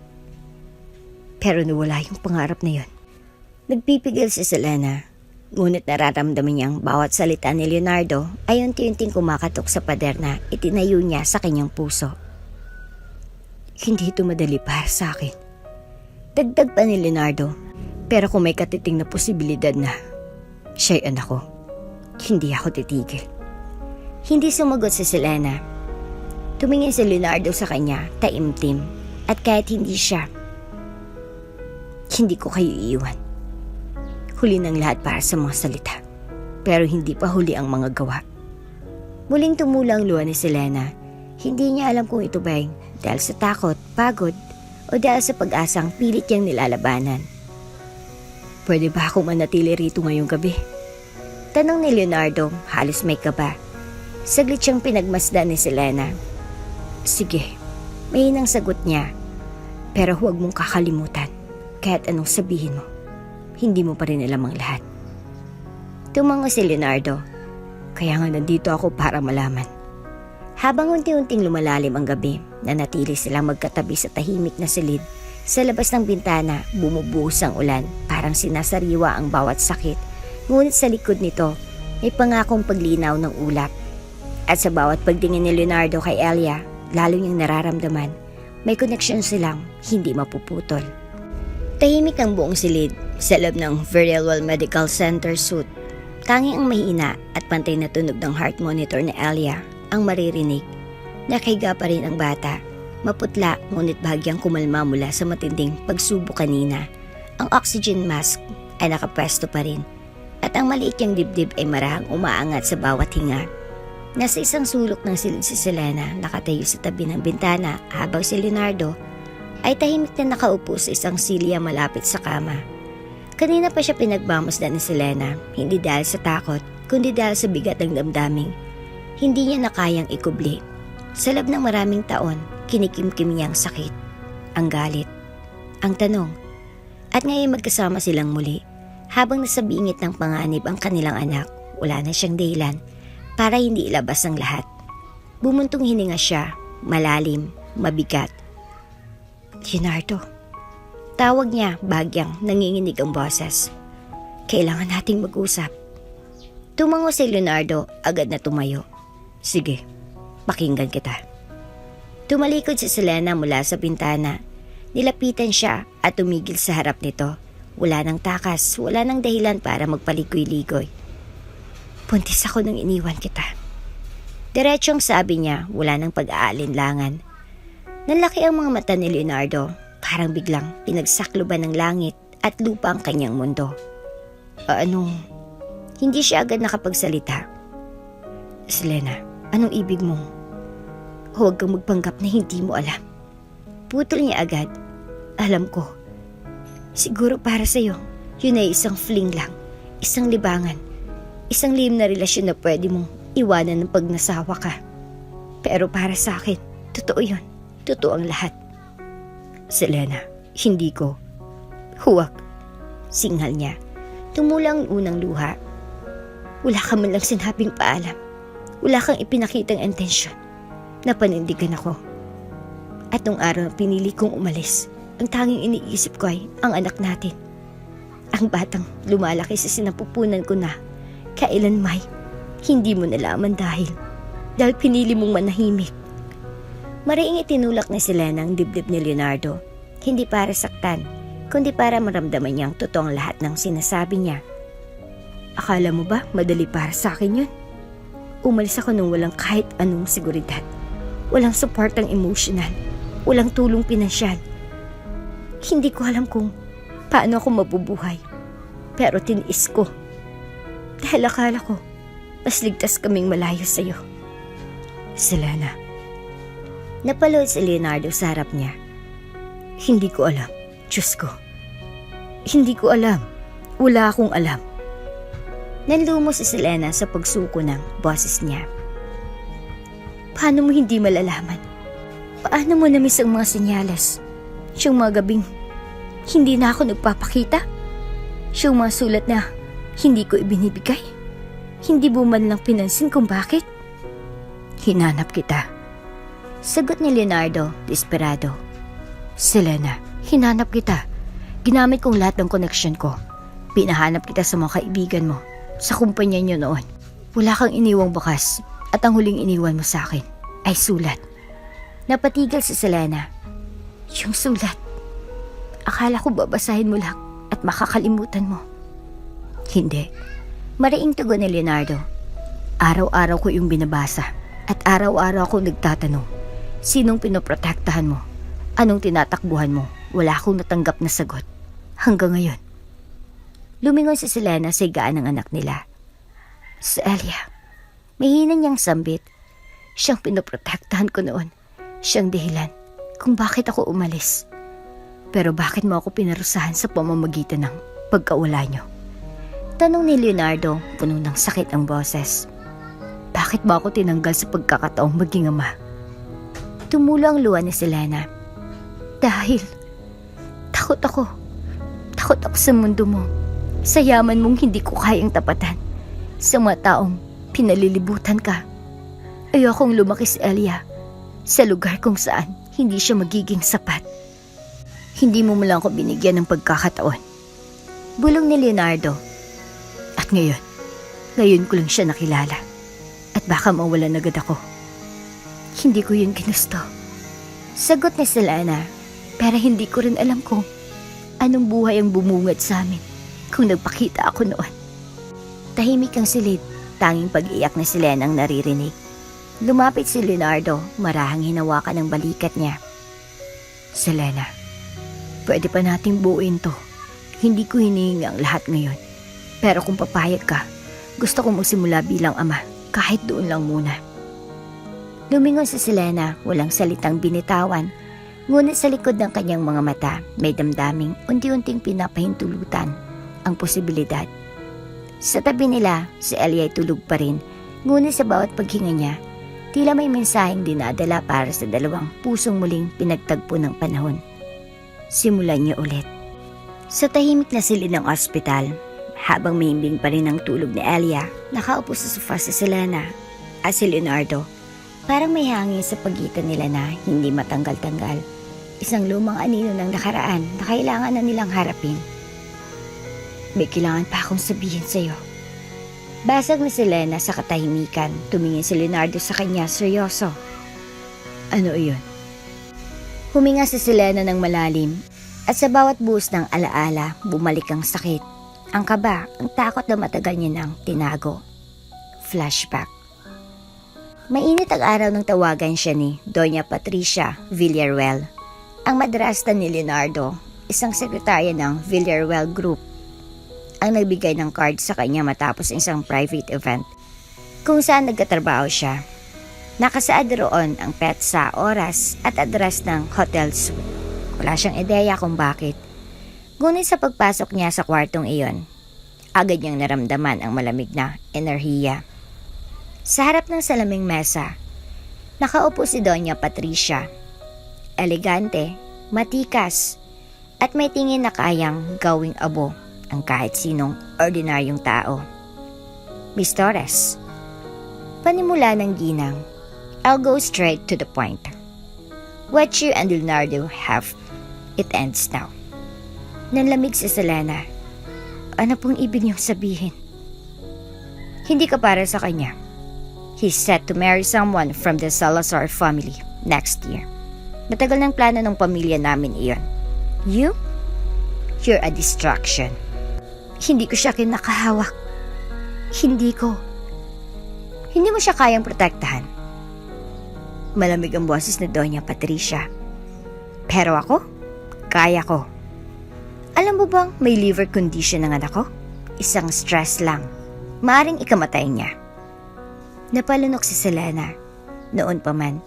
Pero nawala yung pangarap na yun. Nagpipigil si Selena, ngunit nararamdaman niyang bawat salita ni Leonardo ay unti-unting kumakatok sa pader na itinayo niya sa kanyang puso. Hindi ito madali para sa akin. Dagdag pa ni Leonardo, pero kung may katiting na posibilidad na siya'y anak ko, hindi ako titigil. Hindi sumagot si Selena. Tumingin si Leonardo sa kanya, taimtim, at kahit hindi siya, hindi ko kayo iiwan. Huli ng lahat para sa mga salita, pero hindi pa huli ang mga gawa. Muling tumula ang luha ni Selena. Hindi niya alam kung ito ba ay dahil sa takot, pagod, o dahil sa pag-asang pilit niyang nilalabanan. Pwede ba akong manatili rito ngayong gabi? Tanong ni Leonardo, halos may kaba. Saglit siyang pinagmasdan ni Selena. Sige, mahinang sagot niya. Pero huwag mong kakalimutan, kahit anong sabihin mo, hindi mo pa rin alam ang lahat. Tumango si Leonardo. Kaya nga nandito ako para malaman. Habang unti-unting lumalalim ang gabi, nanatili silang magkatabi sa tahimik na silid. Sa labas ng bintana, bumubuhos ang ulan, parang sinasariwa ang bawat sakit. Ngunit sa likod nito, may pangakong paglinaw ng ulap. At sa bawat pagtingin ni Leonardo kay Elia, lalo niyang nararamdaman, may koneksyon silang hindi mapuputol. Tahimik ang buong silid sa loob ng Verelwell Medical Center suit. Tanging ang mahina at pantay na tunog ng heart monitor ni Alia ang maririnig. Nakahiga pa rin ang bata. Maputla ngunit bahagyang kumalma mula sa matinding pagsubo kanina. Ang oxygen mask ay nakapwesto pa rin at ang maliit niyang dibdib ay marahang umaangat sa bawat hinga. Nasa isang sulok ng silid si Selena, nakatayo sa tabi ng bintana habang si Leonardo ay tahimik na nakaupo sa isang silya malapit sa kama. Kanina pa siya pinagmamasdan ni Selena, hindi dahil sa takot, kundi dahil sa bigat ng damdaming. Hindi niya na kayang ikubli. Sa loob ng maraming taon, kinikimkim niya ang sakit, ang galit, ang tanong. At ngayon magkasama silang muli. Habang nasa bingit ng panganib ang kanilang anak, wala na siyang dahilan para hindi ilabas ang lahat. Bumuntong hininga siya, malalim, mabigat. Leonardo. Tawag niya, bagyang nanginginig ang boses. Kailangan nating mag-usap. Tumango si Leonardo, agad na tumayo. Sige, pakinggan kita. Tumalikod si Selena mula sa bintana. Nilapitan siya at tumigil sa harap nito. Wala nang takas, wala nang dahilan para magpaligoy-ligoy. Buntis ako nang iniwan kita. Diretsong sabi niya, wala nang pag-aalinlangan. Nanlaki ang mga mata ni Leonardo, parang biglang pinagsakluban ng langit at lupa ang kanyang mundo. Hindi siya agad nakapagsalita. Selena, anong ibig mo? Huwag kang magpanggap na hindi mo alam. Putol niya agad. Alam ko. Siguro para sa'yo, yun ay isang fling lang, isang libangan, isang lihim na relasyon na pwede mong iwanan ng pag nasawa ka. Pero para sa akin, totoo yun. Totoo ang lahat. Selena, hindi ko. Huwag. Singhal niya. Tumulang ang unang luha. Wala ka man lang sinabing paalam. Wala kang ipinakitang intensyon. Napanindigan ako. At nung araw na pinili kong umalis, ang tanging iniisip ko ay ang anak natin. Ang batang lumalaki sa sinapupunan ko na kailan may hindi mo nalaman dahil pinili mong manahimik. Mariing itinulak ni Selena ang dibdib ni Leonardo, hindi para saktan, kundi para maramdaman niyang totoong lahat ng sinasabi niya. Akala mo ba madali para sa akin yun? Umalis ako nung walang kahit anong seguridad, walang suportang emosyonal, walang tulong pinansyal. Hindi ko alam kung paano ako mabubuhay, pero tiniis ko. Dahil akala ko, mas ligtas kaming malayo sa'yo. Selena. Napalood si Leonardo sa harap niya. Hindi ko alam. Diyos ko. Hindi ko alam. Wala akong alam. Nanlumo si Selena sa pagsuko ng boses niya. Paano mo hindi malalaman? Paano mo namiss ang mga senyales? Siyang mga gabing hindi na ako nagpapakita? Siyang mga sulat na hindi ko ibinibigay? Hindi mo man lang pinansin kung bakit? Hinanap kita. Sagot ni Leonardo, desperado. Selena, hinanap kita. Ginamit kong lahat ng koneksyon ko. Pinahanap kita sa mga kaibigan mo, sa kumpanya niyo noon. Wala kang iniwang bakas at ang huling iniwan mo sa akin ay sulat. Napatigil si Selena. Yung sulat. Akala ko babasahin mo lang at makakalimutan mo. Hindi. Mariing tugon ni Leonardo. Araw-araw ko yung binabasa at araw-araw ako nagtatanong. Sinong pinoprotektahan mo? Anong tinatakbuhan mo? Wala akong natanggap na sagot. Hanggang ngayon. Lumingon si Selena sa higaan ng anak nila. Si Alia. Mahina niyang sambit. Siyang pinoprotektahan ko noon. Siyang dahilan kung bakit ako umalis. Pero bakit mo ako pinarusahan sa pamamagitan ng pagkawala niyo? Tanong ni Leonardo, puno ng sakit ang boses. Bakit ba ako tinanggal sa pagkakataong maging ama? Tumulo ang luha ni Selena. Dahil takot ako. Takot ako sa mundo mo. Sa yaman mong hindi ko kayang tapatan. Sa mga taong pinalilibutan ka. Ayokong lumaki si Alia sa lugar kung saan hindi siya magiging sapat. Hindi mo lang ako binigyan ng pagkakataon. Bulong ni Leonardo. At ngayon ko lang siya nakilala. At baka mawalan agad ako. Hindi ko yun ginusto. Sagot ni Selena, pero hindi ko rin alam kung Anong buhay ang bumungad sa amin kung nagpakita ako noon? Tahimik ang silid, tanging pag-iyak ni Selena ang naririnig. Lumapit si Leonardo, marahang hinawakan ng balikat niya. Selena, pwede pa nating buuin to. Hindi ko hinihingi ang lahat ngayon. Pero kung papayag ka, gusto kong magsimula bilang ama, kahit doon lang muna. Lumingon si Selena, walang salitang binitawan, ngunit sa likod ng kanyang mga mata, may damdaming unti-unting pinapahintulutan ang posibilidad. Sa tabi nila, si Elia ay tulog pa rin, ngunit sa bawat paghinga niya, tila may mensaheng dinadala para sa dalawang pusong muling pinagtagpo ng panahon. Simulan niyo ulit. Sa tahimik na silid ng ospital, habang mahimbing pa rin ang tulog ni Elia, nakaupo sa sofa si Selena at si Leonardo. Parang may hangin sa pagitan nila na hindi matanggal-tanggal. Isang lumang anino ng nakaraan na kailangan na nilang harapin. May kailangan pa akong sabihin sa'yo. Basag ni Selena sa katahimikan, tumingin si Leonardo sa kanya seryoso. Ano iyon? Huminga si Selena ng malalim at sa bawat buhos ng alaala, bumalik ang sakit. Ang kaba, ang takot na matagal niya nang tinago. Flashback. Mainit ang araw nang tawagan siya ni Doña Patricia Villaruel, ang madrasta ni Leonardo, isang sekretarya ng Villaruel Group, ang nagbigay ng card sa kanya matapos isang private event kung saan nagkatrabaho siya. Nakasaad roon ang petsa, oras at address ng hotel suite. Wala siyang ideya kung bakit. Ngunit sa pagpasok niya sa kwartong iyon, agad niyang naramdaman ang malamig na enerhiya. Sa harap ng salaming mesa, nakaupo si Doña Patricia. Elegante, matikas, at may tingin na kayang gawing abo ang kahit sinong ordinaryong tao. Miss Torres, panimula ng ginang, I'll go straight to the point. What you and Leonardo have, it ends now. Nanlamig si Selena. Ano pong ibig niyong sabihin? Hindi ka para sa kanya. He's set to marry someone from the Salazar family next year. Matagal ng plano ng pamilya namin iyon. You? You're a distraction. Hindi ko siya kinakahawak. Hindi mo siya kayang protektahan. Malamig ang boses ni Doña Patricia. Pero ako? Kaya ko. Alam mo bang may liver condition ng anak ko? Isang stress lang. Maaring ikamatay niya. Napalunok si Selena. Noon pa man,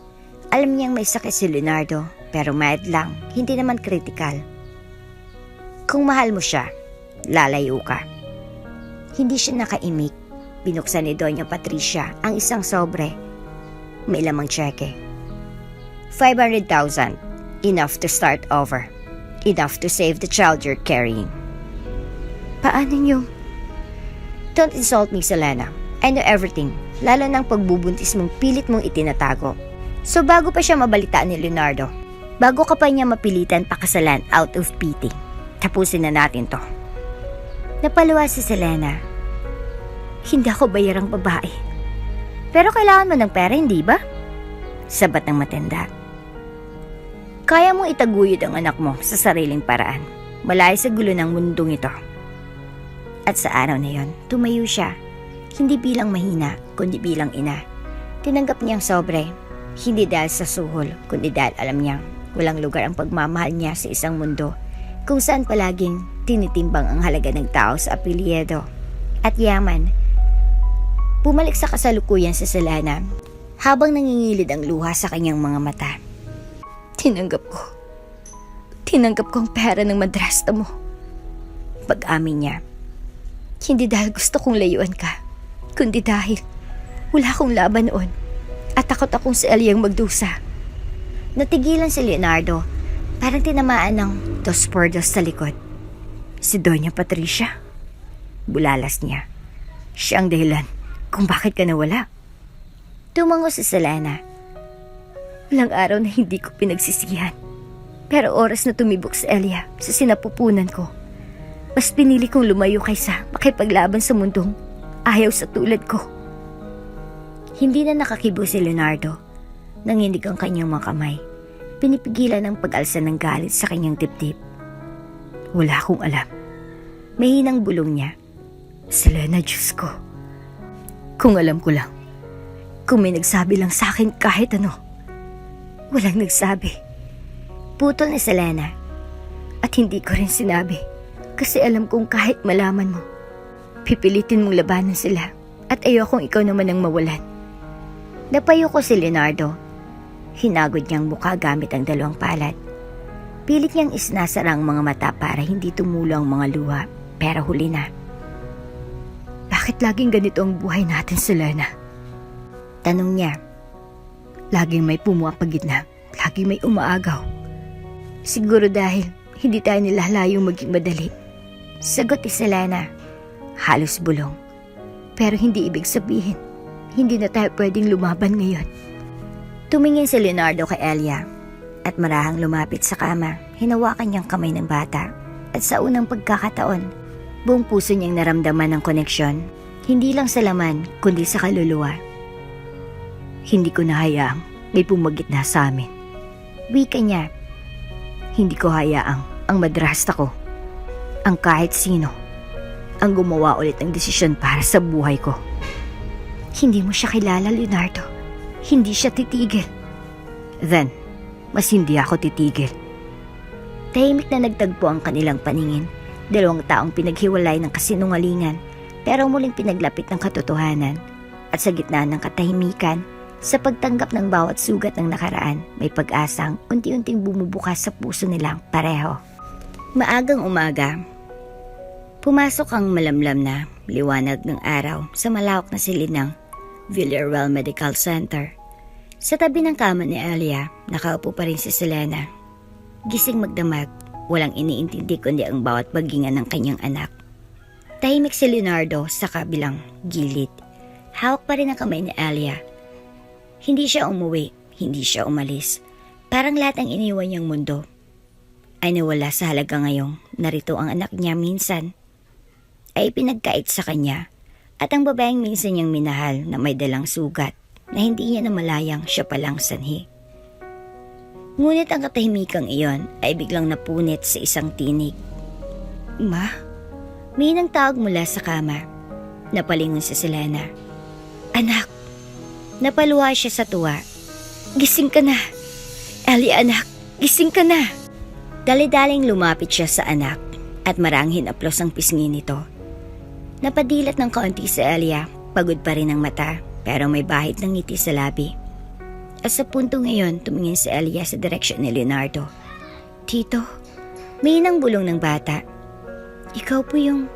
alam niyang may sakit si Leonardo, pero mild lang, hindi naman critical. Kung mahal mo siya, lalayo ka. Hindi siya nakaimik. Binuksan ni Doña Patricia ang isang sobre. May lamang tseke. 500,000. Enough to start over. Enough to save the child you're carrying. Paano niyo? Don't insult me, Selena. I know everything, lalo ng pagbubuntis mong pilit mong itinatago. So bago pa siya mabalitaan ni Leonardo, bago ka pa niya mapilitan pakasalan out of pity, tapusin na natin to. Napaluwa si Selena. Hindi ako bayarang babae. Pero kailangan mo ng pera, hindi ba? Sabat ng matanda. Kaya mong itaguyod ang anak mo sa sariling paraan, malayo sa gulo ng mundong ito. At sa araw na yon, tumayo siya, hindi bilang mahina, kundi bilang ina. Tinanggap niyang sobre, hindi dahil sa suhol, kundi dahil alam niyang walang lugar ang pagmamahal niya sa isang mundo kung saan palaging tinitimbang ang halaga ng tao sa apelyido at yaman. Bumalik sa kasalukuyan si Selena habang nangingilid ang luha sa kanyang mga mata. Tinanggap ko ang pera ng madrasta mo. Pag-amin niya, hindi dahil gusto kong layuan ka, kundi dahil wala akong laban noon at takot akong si Eliang magdusa. Natigilan si Leonardo, parang tinamaan ng dos por dos sa likod. Si Doña Patricia. Bulalas niya. Siya ang dahilan kung bakit ka nawala. Tumango si Selena. Walang araw na hindi ko pinagsisihan. Pero oras na tumibok si Elia sa sinapupunan ko, mas pinili kong lumayo kaysa makipaglaban sa mundong ayaw sa tulad ko. Hindi na nakakibo si Leonardo. Nanginig ang kanyang mga kamay. Pinipigilan ang pag-alsa ng galit sa kanyang dibdib. Wala akong alam. Mahinang bulong niya. Selena, Diyos ko. Kung alam ko lang. Kung may nagsabi lang sa akin kahit ano. Walang nagsabi. Putol ni Selena. At hindi ko rin sinabi. Kasi alam kong kahit malaman mo, pipilitin mong labanan sila. At ayokong ikaw naman ang mawalan. Napayo ko si Leonardo. Hinagod niyang mukha gamit ang dalawang palad. Pilit niyang isnasara ang mga mata para hindi tumulo ang mga luha. Pero huli na. Bakit laging ganito ang buhay natin, Selena? Tanong niya. Laging may pumapagitna. Laging may umaagaw. Siguro dahil hindi tayo nilalayong maging madali. Sagot ni Selena. Halos bulong. Pero hindi ibig sabihin, hindi na tayo pwedeng lumaban ngayon. Tumingin si Leonardo kay Elia at marahang lumapit sa kama. Hinawakan niyang kamay ng bata at sa unang pagkakataon, buong puso niyang naramdaman ang koneksyon. Hindi lang sa laman, kundi sa kaluluwa. Hindi ko nahayaang may pumagitna sa amin. Wika niya. Hindi ko hayaang ang madrasta ko, ang kahit sino, ang gumawa ulit ng desisyon para sa buhay ko. Hindi mo siya kilala, Leonardo. Hindi siya titigil. Then, mas hindi ako titigil. Tahimik na nagtagpo ang kanilang paningin. Dalawang taong pinaghiwalay ng kasinungalingan, pero muling pinaglapit ng katotohanan. At sa gitna ng katahimikan, sa pagtanggap ng bawat sugat ng nakaraan, may pag-asang unti-unting bumubukas sa puso nilang pareho. Maagang umaga, pumasok ang malamlam na liwanag ng araw sa malawak na silid ng Villarreal Medical Center. Sa tabi ng kama ni Elia, nakaupo pa rin si Selena. Gising magdamag, walang iniintindi kundi ang bawat paghinga ng kanyang anak. Tahimik si Leonardo sa kabilang gilid. Hawak pa rin ang kamay ni Elia. Hindi siya umuwi, hindi siya umalis. Parang lahat ng iniwan niyang mundo ay nawala sa halaga ngayong narito ang anak niya minsan ay pinagkait sa kanya at ang babaeng minsan niyang minahal na may dalang sugat na hindi niya namalayang siya palang sanhi. Ngunit ang katahimikang iyon ay biglang napunit sa isang tinig. Ma? May nang tawag mula sa kama. Napalingon si Selena. Anak! Napaluha siya sa tuwa. Gising ka na! Elia, anak! Gising ka na! Dali-daling lumapit siya sa anak at maranghin aplos ang pisngi nito. Napadilat ng kaunti si Elia, pagod pa rin ang mata pero may bahid ng ngiti sa labi. At sa punto ngayon, tumingin si Elia sa direksyon ni Leonardo. Tito, may inang bulong ng bata. Ikaw po yung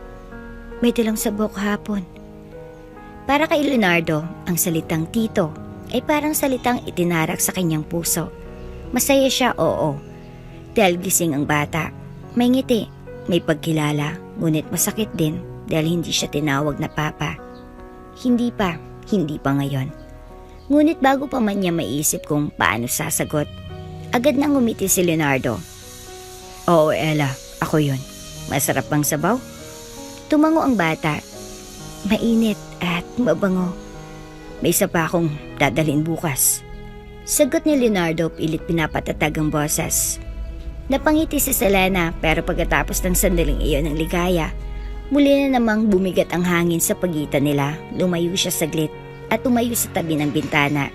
may dalang sabok hapon. Para kay Leonardo, ang salitang tito ay parang salitang itinarak sa kanyang puso. Masaya siya, oo. Dahil gising ang bata. May ngiti, may pagkilala, ngunit masakit din dahil hindi siya tinawag na papa. Hindi pa ngayon. Ngunit bago pa man niya maisip kung paano sasagot, agad nang ngumiti si Leonardo. Oo, Ella, ako yun. Masarap bang sabaw? Tumango ang bata. Mainit at mabango. May isa pa akong dadalhin bukas. Sagot ni Leonardo, pilit pinapatatag ang boses. Napangiti si Selena pero pagkatapos ng sandaling iyon ng ligaya, muli na namang bumigat ang hangin sa pagitan nila. Lumayo siya saglit at tumayo sa tabi ng bintana.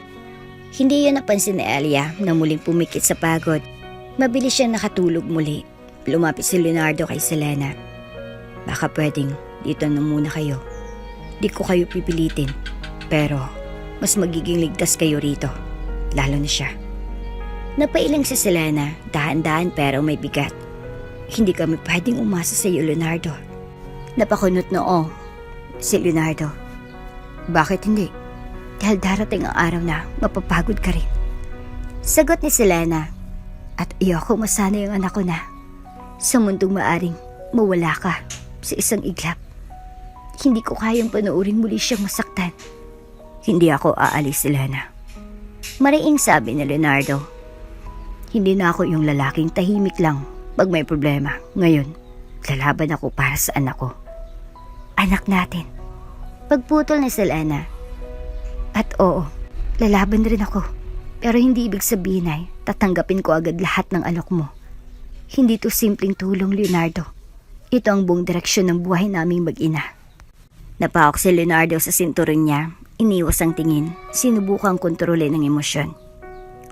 Hindi yun napansin ni Elia na muling pumikit sa pagod. Mabilis siyang nakatulog muli. Lumapit si Leonardo kay Selena. Baka pwedeng dito na muna kayo. Di ko kayo pipilitin, pero mas magiging ligtas kayo rito, lalo na siya. Napailang si Selena, dahan-dahan pero may bigat. Hindi kami pwedeng umasa sa iyo, Leonardo. Napakunot noo si Leonardo. Bakit hindi? Dahil darating ang araw na mapapagod ka rin. Sagot ni Selena. At ayoko masanay ang anak ko na sa mundong maaring mawala ka sa isang iglap. Hindi ko kayang panoorin muli siyang masaktan. Hindi ako aalis, Selena. Mariing sabi ni Leonardo. Hindi na ako yung lalaking tahimik lang pag may problema. Ngayon, lalaban ako para sa anak ko. Anak natin. Pagputol ni Selena. At oo, lalaban rin ako. Pero hindi ibig sabihin ay tatanggapin ko agad lahat ng alok mo. Hindi to simpleng tulong, Leonardo. Ito ang buong direksyon ng buhay naming mag-ina. Napahok si Leonardo sa sinturon niya, iniwas ang tingin, sinubukang kontrolin ang emosyon.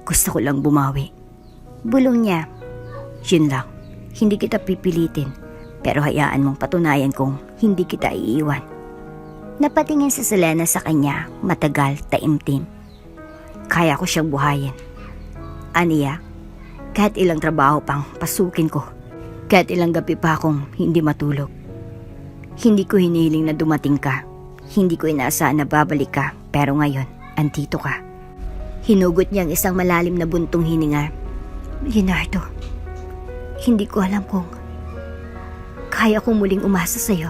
Gusto ko lang bumawi. Bulong niya. Yun lang, hindi kita pipilitin, pero hayaan mong patunayan kong hindi kita iiwan. Napatingin si Selena sa kanya, matagal, taimtim. Kaya ko siyang buhayin. Aniya, kahit ilang trabaho pang pasukin ko, kahit ilang gabi pa akong hindi matulog. Hindi ko hiniling na dumating ka. Hindi ko inaasahan na babalik ka, pero ngayon, andito ka. Hinugot niya ang isang malalim na buntong hininga. Leonardo, hindi ko alam kung kaya kong muling umasa sa'yo.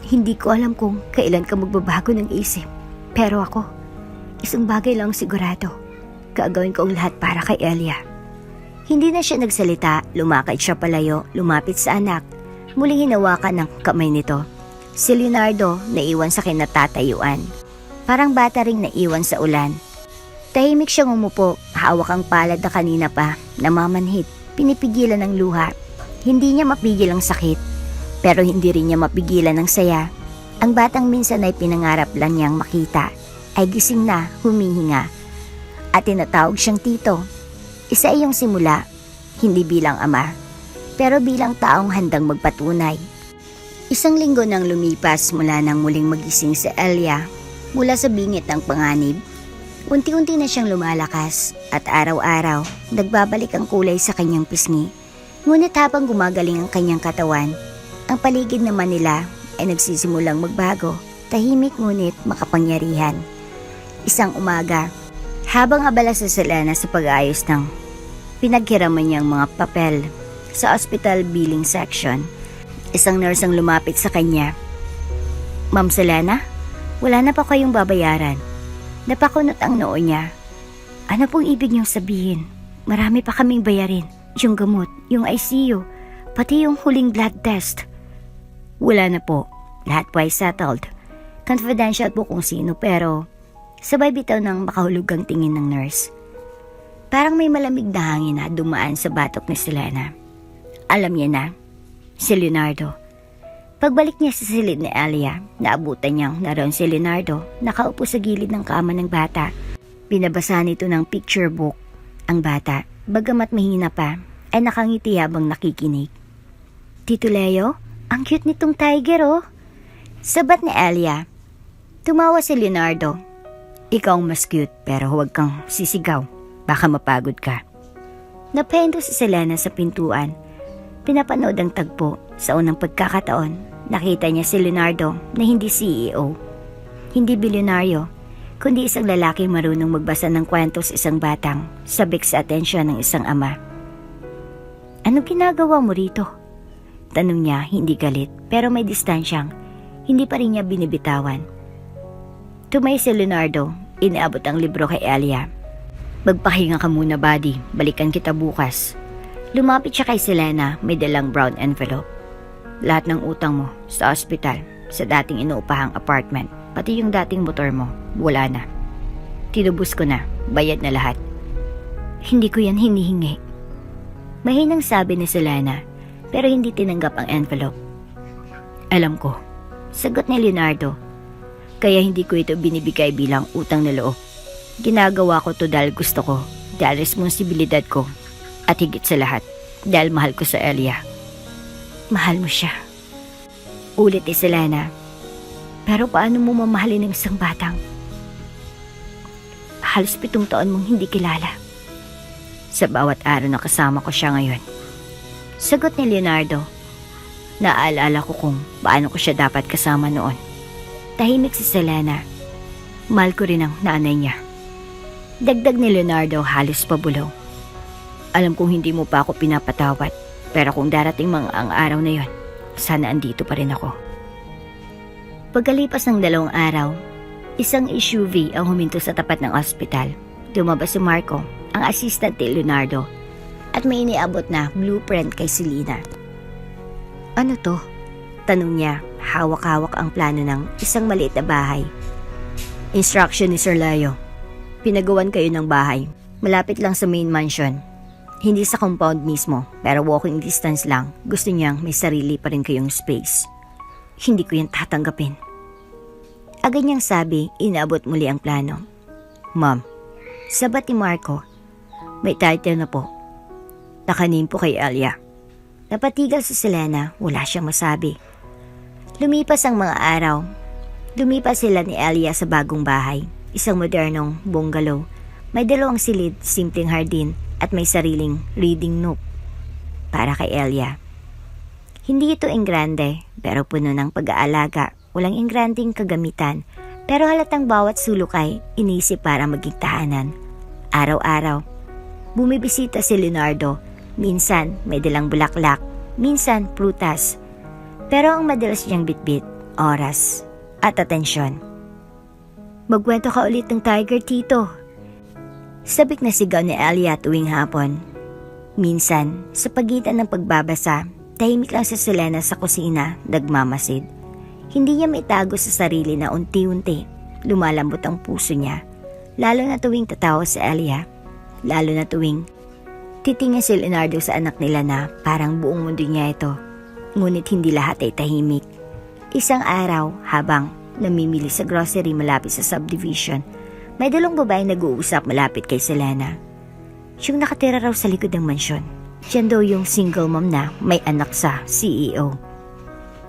Hindi ko alam kung kailan ka magbabago ng isip. Pero ako, isang bagay lang sigurado. Gagawin ko ang lahat para kay Elia. Hindi na siya nagsalita, lumakad siya palayo, lumapit sa anak. Muling hinawakan ng kamay nito. Si Leonardo naiwan sa kinatatayuan. Parang bata ring naiwan sa ulan. Tahimik siyang umupo, hawak ang palad na kanina pa, namamanhid, pinipigilan ng luha. Hindi niya mapigil ang sakit, pero hindi rin niya mapigilan ang saya. Ang batang minsan ay pinangarap lang niyang makita, ay gising na, humihinga. At tinatawag siyang tito. Isa iyong simula, hindi bilang ama, pero bilang taong handang magpatunay. Isang linggo nang lumipas mula nang muling magising si Elia mula sa bingit ng panganib. Unti-unti na siyang lumalakas at araw-araw nagbabalik ang kulay sa kanyang pisngi. Ngunit habang gumagaling ang kanyang katawan, ang paligid naman nila ay nagsisimulang magbago, tahimik ngunit makapangyarihan. Isang umaga, habang abala si Selena sa pag-ayos ng pinaghiraman niyang mga papel sa hospital billing section, isang nurse ang lumapit sa kanya. Ma'am Selena, wala na pa kayong babayaran. Napakunot ang noo niya. Ano pong ibig niyong sabihin? Marami pa kaming bayarin. Yung gamot, yung ICU, pati yung huling blood test. Wala na po. Lahat po ay settled. Confidential po kung sino, pero sabay bitaw ng makahulugang tingin ng nurse. Parang may malamig na hangin na dumaan sa batok ni Selena. Alam niya na, si Leonardo. Pagbalik niya sa silid ni Elia, naabutan niyang naroon si Leonardo, nakaupo sa gilid ng kama ng bata. Binabasa nito ng picture book. Ang bata, bagamat mahina pa, ay nakangiti habang nakikinig. Tito Leo, ang cute nitong tiger oh. Sabat ni Elia. Tumawa si Leonardo. Ikaw ang mas cute, pero huwag kang sisigaw. Baka mapagod ka. Napendo si Selena sa pintuan. Pinapanood ang tagpo. Sa unang pagkakataon, nakita niya si Leonardo na hindi CEO, hindi bilyonaryo, kundi isang lalaki marunong magbasa ng kwento sa isang batang, sabik sa atensyon ng isang ama. Ano ginagawa mo rito? Tanong niya, hindi galit, pero may distansyang, hindi pa rin niya binibitawan. Tumay si Leonardo, inaabot ang libro kay Elia. Magpahinga ka muna, buddy, balikan kita bukas. Lumapit siya kay Selena, may dalang brown envelope. Lahat ng utang mo sa ospital, sa dating inuupahang apartment, pati yung dating motor mo, wala na. Tinubos ko na, bayad na lahat. Hindi ko yan hinihingi. Mahinang sabi ni Selena, pero hindi tinanggap ang envelope. Alam ko, sagot ni Leonardo, kaya hindi ko ito binibigay bilang utang na loob. Ginagawa ko to dahil gusto ko, dahil responsibilidad ko, at higit sa lahat, dahil mahal ko sa Elia. Mahal mo siya. Ulit ni Selena. Pero paano mo mamahalin ng isang batang halos 7 taon mong hindi kilala? Sa bawat araw na kasama ko siya ngayon. Sagot ni Leonardo. Naaalala ko kung paano ko siya dapat kasama noon. Tahimik si Selena. Mahal ko rin ang nanay niya. Dagdag ni Leonardo halos pabulong. Alam kong hindi mo pa ako pinapatawad. Pero kung darating ang araw na yon, sana andito pa rin ako. Pagkalipas ng 2 araw, isang SUV ang huminto sa tapat ng ospital. Lumabas si Marco, ang assistant ni Leonardo, at may iniabot na blueprint kay Selena. Ano to? Tanong niya, hawak-hawak ang plano ng isang maliit na bahay. Instruction ni Sir Leo. Pinagawan kayo ng bahay, malapit lang sa main mansion. Hindi sa compound mismo, pero walking distance lang. Gusto niyang may sarili pa rin kayong space. Hindi ko yan tatanggapin. Agad niyang sabi, inaabot muli ang plano. Ma'am, sabat ni Marco, may title na po. Nakanim po kay Elia. Napatigal si Selena, wala siyang masabi. Lumipas ang mga araw. Lumipas sila ni Elia sa bagong bahay, isang modernong bungalow. May 2 silid, simpleng hardin at may sariling reading nook para kay Elia. Hindi ito enggrande pero puno ng pag-aalaga. Walang engranding kagamitan pero halatang bawat sulok ay inisip para maging tahanan. Araw-araw, bumibisita si Leonardo. Minsan may dalang bulaklak, minsan prutas. Pero ang madalas niyang bitbit, oras at atensyon. Magkwento ka ulit ng tiger, Tito. Sabik na sigaw ni Elia tuwing hapon. Minsan, sa pagitan ng pagbabasa, tahimik lang si Selena sa kusina, nagmamasid. Hindi niya maitago sa sarili na unti-unti lumalambot ang puso niya. Lalo na tuwing tatawa si Elia. Lalo na tuwing titingin si Leonardo sa anak nila na parang buong mundo niya ito. Ngunit hindi lahat ay tahimik. Isang araw, habang namimili sa grocery malapit sa subdivision, may 2 babaeng nag-uusap malapit kay Selena. Yung nakatira raw sa likod ng mansyon. Siya daw yung single mom na may anak sa CEO.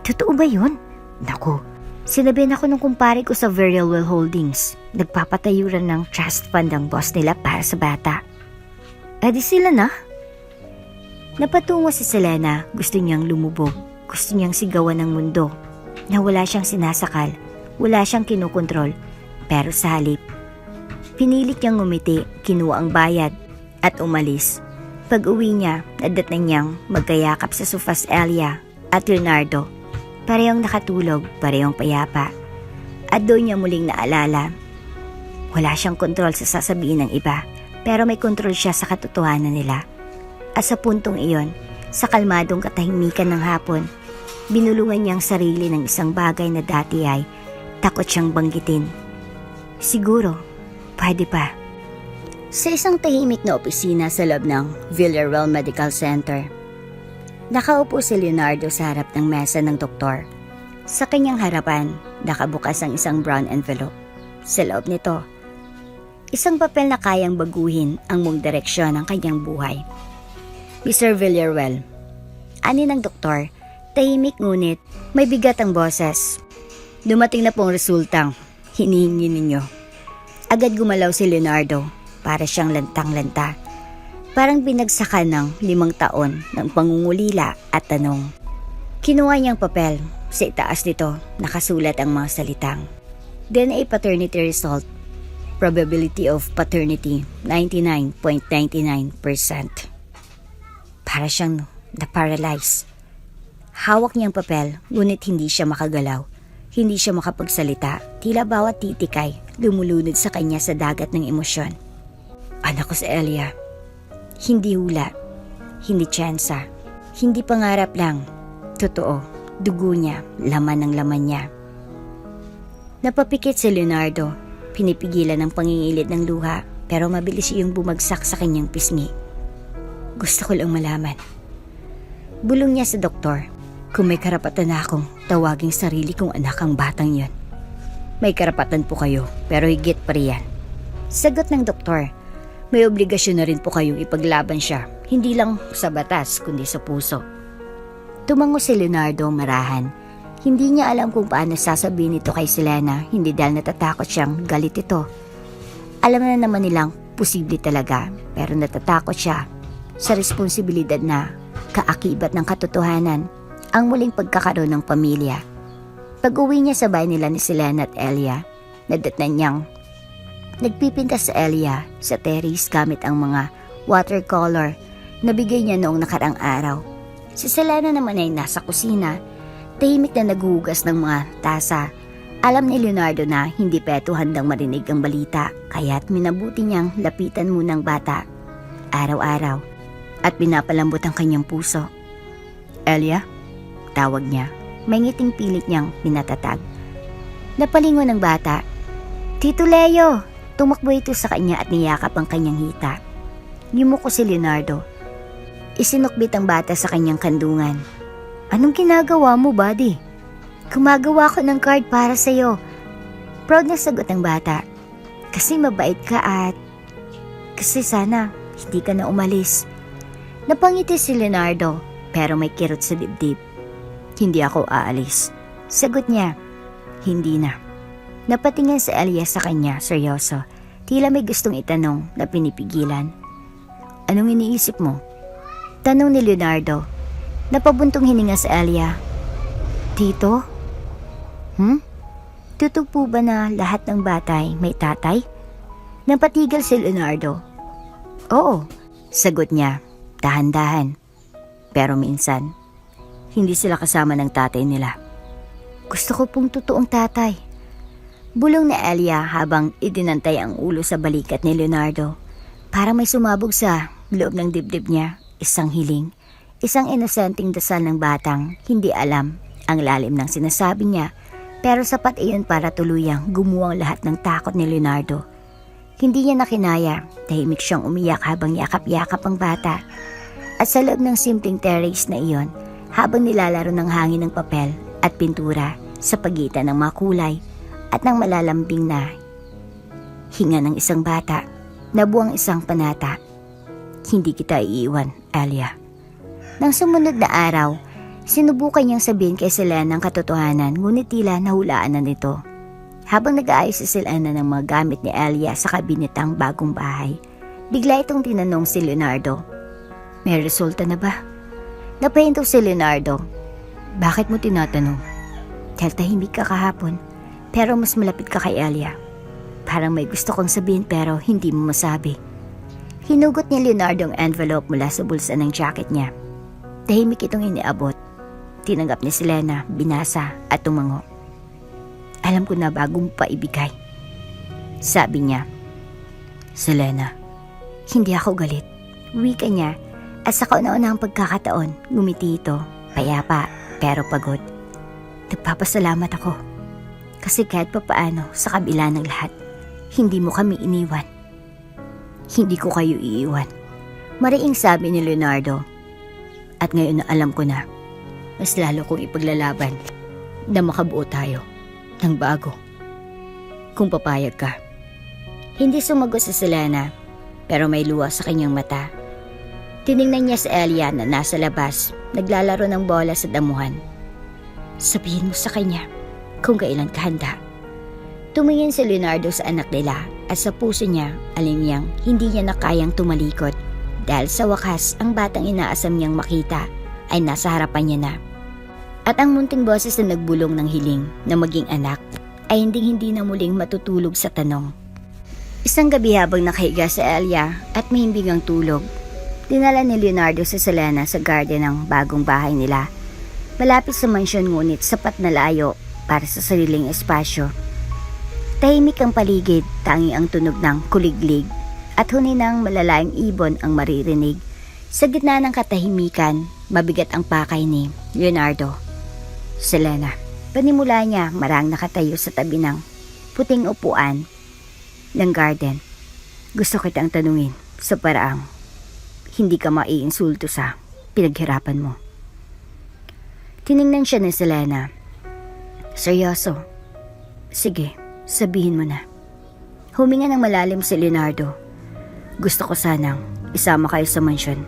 Totoo ba yun? Naku, sinabihan ako ng kumpare ko sa Verialwell Holdings. Nagpapatayuran ng trust fund ang boss nila para sa bata. Di sila na? Napatungo si Selena, gusto niyang lumubog. Gusto niyang sigawan ng mundo. Na wala siyang sinasakal, wala siyang kinukontrol. Pero sa halip, pinilit niyang ngumiti, kinuha ang bayad at umalis. Pag-uwi niya, nadatnan niyang magkayakap sa sofa si Elia at Leonardo. Parehong nakatulog, parehong payapa. At doon niya muling naalala, wala siyang kontrol sa sasabihin ng iba, pero may kontrol siya sa katotohanan nila. At sa puntong iyon, sa kalmadong katahimikan ng hapon, binulungan niyang sarili ng isang bagay na dati ay takot siyang banggitin. Siguro, pwede pa. Sa isang tahimik na opisina sa loob ng Villarreal Medical Center, nakaupo si Leonardo sa harap ng mesa ng doktor. Sa kanyang harapan, nakabukas ang isang brown envelope. Sa loob nito, isang papel na kayang baguhin ang buong direksyon ng kanyang buhay. Mr. Villarreal, ani ng doktor, tahimik ngunit may bigat ang boses. Dumating na pong resultang hinihingi ninyo. Agad gumalaw si Leonardo. Para siyang lantang-lanta. Parang binagsakan ng 5 taon ng pangungulila at tanong. Kinuha niyang papel. Sa itaas nito, nakasulat ang mga salitang. DNA paternity result. Probability of paternity, 99.99%. Para siyang na-paralyze. Hawak niyang papel, ngunit hindi siya makagalaw. Hindi siya makapagsalita. Tila bawat titikay, lumulunod sa kanya sa dagat ng emosyon. Anak ko si Elia. Hindi hula, hindi tsansa, hindi pangarap lang. Totoo, dugo niya, laman ng laman niya. Napapikit si Leonardo, pinipigilan ng pangingilid ng luha, pero mabilis iyong bumagsak sa kanyang pisngi. Gusto ko lang malaman. Bulong niya sa doktor, kung may karapatan na akong tawaging sarili kong anak ang batang yon. May karapatan po kayo, pero higit pa riyan. Sagot ng doktor, may obligasyon na rin po kayong ipaglaban siya, hindi lang sa batas kundi sa puso. Tumango si Leonardo marahan. Hindi niya alam kung paano sasabihin ito kay Selena, hindi dahil natatakot siyang galit ito. Alam na naman nilang posible talaga, pero natatakot siya sa responsibilidad na kaakibat ng katotohanan, ang muling pagkakaroon ng pamilya. Pag-uwi niya sa bahay nila ni Selena at Elia, nadatnan niyang nagpipinta sa Elia sa terrace gamit ang mga watercolor na bigay niya noong nakarang araw. Si Selena naman ay nasa kusina, tahimik na naghuhugas ng mga tasa. Alam ni Leonardo na hindi pa ito handang marinig ang balita, kaya't minabuti niyang lapitan muna ang bata araw-araw at pinapalambot ang kanyang puso. Elia? Tawag niya. May ngiting pilit niyang pinatatag. Napalingon ng bata. Tito Leo! Tumakbo ito sa kanya at niyakap ang kanyang hita. Yumuko si Leonardo. Isinukbit ang bata sa kanyang kandungan. Anong ginagawa mo, buddy? Gumagawa ko ng card para sa'yo. Proud na sagot ng bata. Kasi mabait ka at... Kasi sana hindi ka na umalis. Napangiti si Leonardo pero may kirot sa dibdib. Hindi ako aalis. Sagot niya. Hindi na. Napatingin si Elia sa kanya, seryoso. Tila may gustong itanong na pinipigilan. Anong iniisip mo? Tanong ni Leonardo. Napabuntong hininga si Elia. Tito? Tutog po ba na lahat ng batay may tatay? Napatigil si Leonardo. Oo, sagot niya, dahan-dahan. Pero minsan, hindi sila kasama ng tatay nila. Gusto ko pong totoong tatay. Bulong ni Elia habang idinantay ang ulo sa balikat ni Leonardo. Para may sumabog sa loob ng dibdib niya, isang hiling, isang inosenteng dasal ng batang hindi alam ang lalim ng sinasabi niya. Pero sapat iyon para tuluyang gumuwang lahat ng takot ni Leonardo. Hindi niya nakinaya, tahimik siyang umiyak habang yakap-yakap ang bata. At sa loob ng simpleng terrace na iyon, habang nilalaro ng hangin ng papel at pintura sa pagitan ng mga kulay at ng malalambing na hinga ng isang bata, nabuang isang panata. Hindi kita iiwan, Elia. Nang sumunod na araw, sinubukan niyang sabihin kay Selena ang katotohanan, ngunit tila nahulaan na nito. Habang nag-aayos si Selena ng mga gamit ni Elia sa kabinetang bagong bahay, bigla itong tinanong si Leonardo. May resulta na ba? Napahinto si Leonardo. Bakit mo tinatanong? Dahil tahimik ka kahapon, pero mas malapit ka kay Elia. Parang may gusto kong sabihin pero hindi mo masabi. Hinugot ni Leonardo ang envelope mula sa bulsa ng jacket niya. Tahimik itong iniabot. Tinanggap ni Selena, binasa at tumango. Alam ko na bagong paibigay. Sabi niya. Selena, hindi ako galit. Wika niya at sa kauna-unahang pagkakataon, ngumiti ito, payapa pero pagod. Nagpapasalamat ako. Kasi kahit papaano sa kabila ng lahat, hindi mo kami iniwan. Hindi ko kayo iiwan. Mariing sabi ni Leonardo. At ngayon na alam ko na, mas lalo kong ipaglalaban na makabuo tayo ng bago. Kung papayag ka. Hindi sumagot si Selena, pero may luha sa kanyang mata. Tiningnan niya si Elia na nasa labas, naglalaro ng bola sa damuhan. Sabihin mo sa kanya kung kailan ka handa. Tumingin si Leonardo sa anak nila at sa puso niya, alam niyang hindi niya na kayang tumalikod dahil sa wakas ang batang inaasam niyang makita ay nasa harapan niya na. At ang munting boses na nagbulong ng hiling na maging anak ay hindi na muling matutulog sa tanong. Isang gabi habang nakahiga si Elia at mahimbing ang tulog, dinala ni Leonardo si Selena sa garden ng bagong bahay nila. Malapit sa mansyon ngunit sapat na layo para sa sariling espasyo. Tahimik ang paligid, tanging ang tunog ng kuliglig at huni ng malalayang ibon ang maririnig. Sa gitna ng katahimikan, mabigat ang pakay ni Leonardo. Selena, panimula niya marang nakatayo sa tabi ng puting upuan ng garden. Gusto kitang tanungin sa paraang hindi ka maiinsulto sa pinaghirapan mo. Tiningnan siya ni Selena. Seryoso? Sige, sabihin mo na. Huminga ng malalim si Leonardo. Gusto ko sanang isama kayo sa mansyon.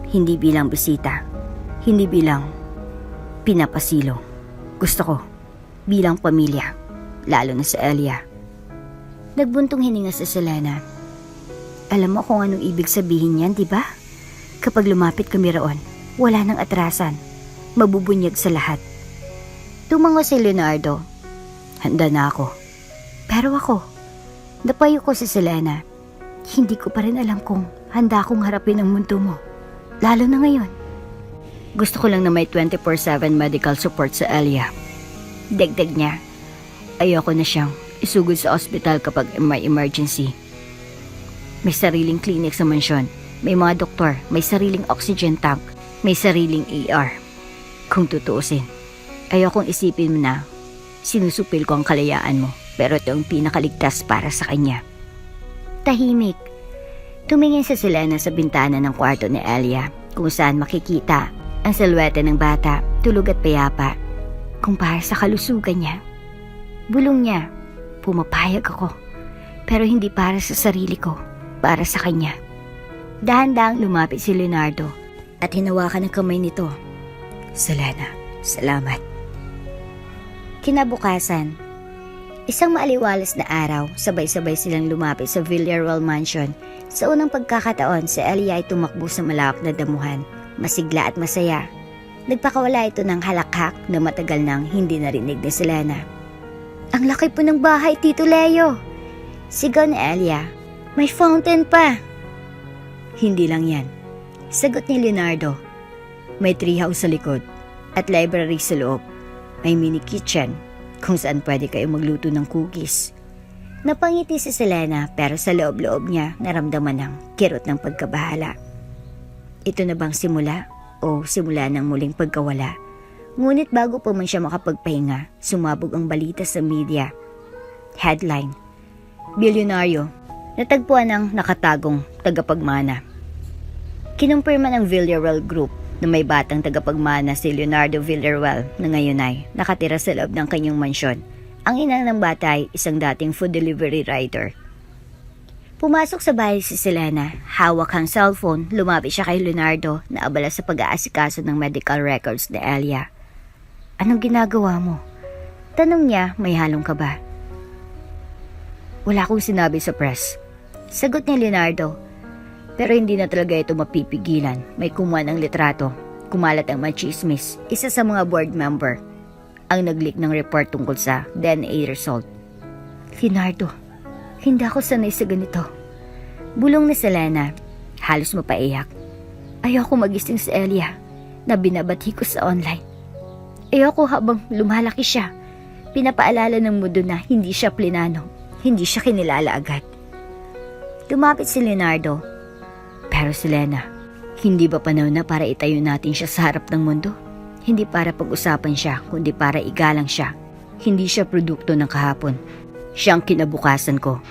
Hindi bilang bisita. Hindi bilang pinapasilong. Gusto ko bilang pamilya. Lalo na sa Elia. Nagbuntong hininga si Selena. Alam mo kung anong ibig sabihin yan, di ba? Kapag lumapit kami roon, wala nang atrasan. Mabubunyag sa lahat. Tumango si Leonardo. Handa na ako. Pero ako, napayo ko si Selena. Hindi ko pa rin alam kung handa akong harapin ang mundo mo. Lalo na ngayon. Gusto ko lang na may 24/7 medical support sa Elia. Dagdag niya. Ayoko na siyang isugod sa ospital kapag may emergency. May sariling clinic sa mansyon. May mga doktor, may sariling oxygen tank, may sariling ER. Kung tutuusin, ayokong isipin mo na sinusupil ko ang kalayaan mo, pero ito ang pinakaligtas para sa kanya. Tahimik. Tumingin si Selena sa bintana ng kwarto ni Elia kung saan makikita ang silwete ng bata, tulog at payapa. Kung para sa kalusugan niya, bulong niya, pumapayag ako. Pero hindi para sa sarili ko, para sa kanya. Dahan-dahang lumapit si Leonardo at hinawakan ang kamay nito. Selena, salamat. Kinabukasan, isang maaliwalas na araw, sabay-sabay silang lumapit sa Villarreal Mansion. Sa unang pagkakataon, si Elia ay tumakbo sa malawak na damuhan, masigla at masaya. Nagpakawala ito ng halakhak na matagal nang hindi narinig ni Selena. Ang laki po ng bahay, Tito Leo! Sigaw ni Elia. May fountain pa! Hindi lang yan. Sagot ni Leonardo. May treehouse sa likod at library sa loob. May mini kitchen kung saan pwede kayo magluto ng cookies. Napangiti si Selena pero sa loob-loob niya naramdaman ng kirot ng pagkabahala. Ito na bang simula o simula ng muling pagkawala? Ngunit bago pa man siya makapagpahinga, sumabog ang balita sa media. Headline: Bilyonaryo, natagpuan ng nakatagong tagapagmana. Kinumpirma ng Villarreal Group na may batang tagapagmana si Leonardo Villarreal na ngayon ay nakatira sa loob ng kanyang mansyon. Ang ina ng bata ay isang dating food delivery rider. Pumasok sa bahay si Selena, hawak ang cellphone, lumapit siya kay Leonardo na abala sa pag-aasikaso ng medical records ni Elia. Anong ginagawa mo? Tanong niya, may halong kaba. Wala akong sinabi sa press. Sagot ni Leonardo. Pero hindi na talaga ito mapipigilan. May kumuha ng litrato. Kumalat ang machismis. Isa sa mga board member ang nag-leak ng report tungkol sa DNA result. Leonardo, hindi ako sanay sa ganito. Bulong ni Selena, halos mapaiyak. Ayoko magising sa Elia na binabati ko sa online. Ayoko habang lumalaki siya. Pinapaalala ng mundo na hindi siya plinano, hindi siya kinilala agad. Lumapit si Leonardo. Pero Selena, hindi ba panahon na para itayo natin siya sa harap ng mundo? Hindi para pag-usapan siya, kundi para igalang siya. Hindi siya produkto ng kahapon. Siya ang kinabukasan ko.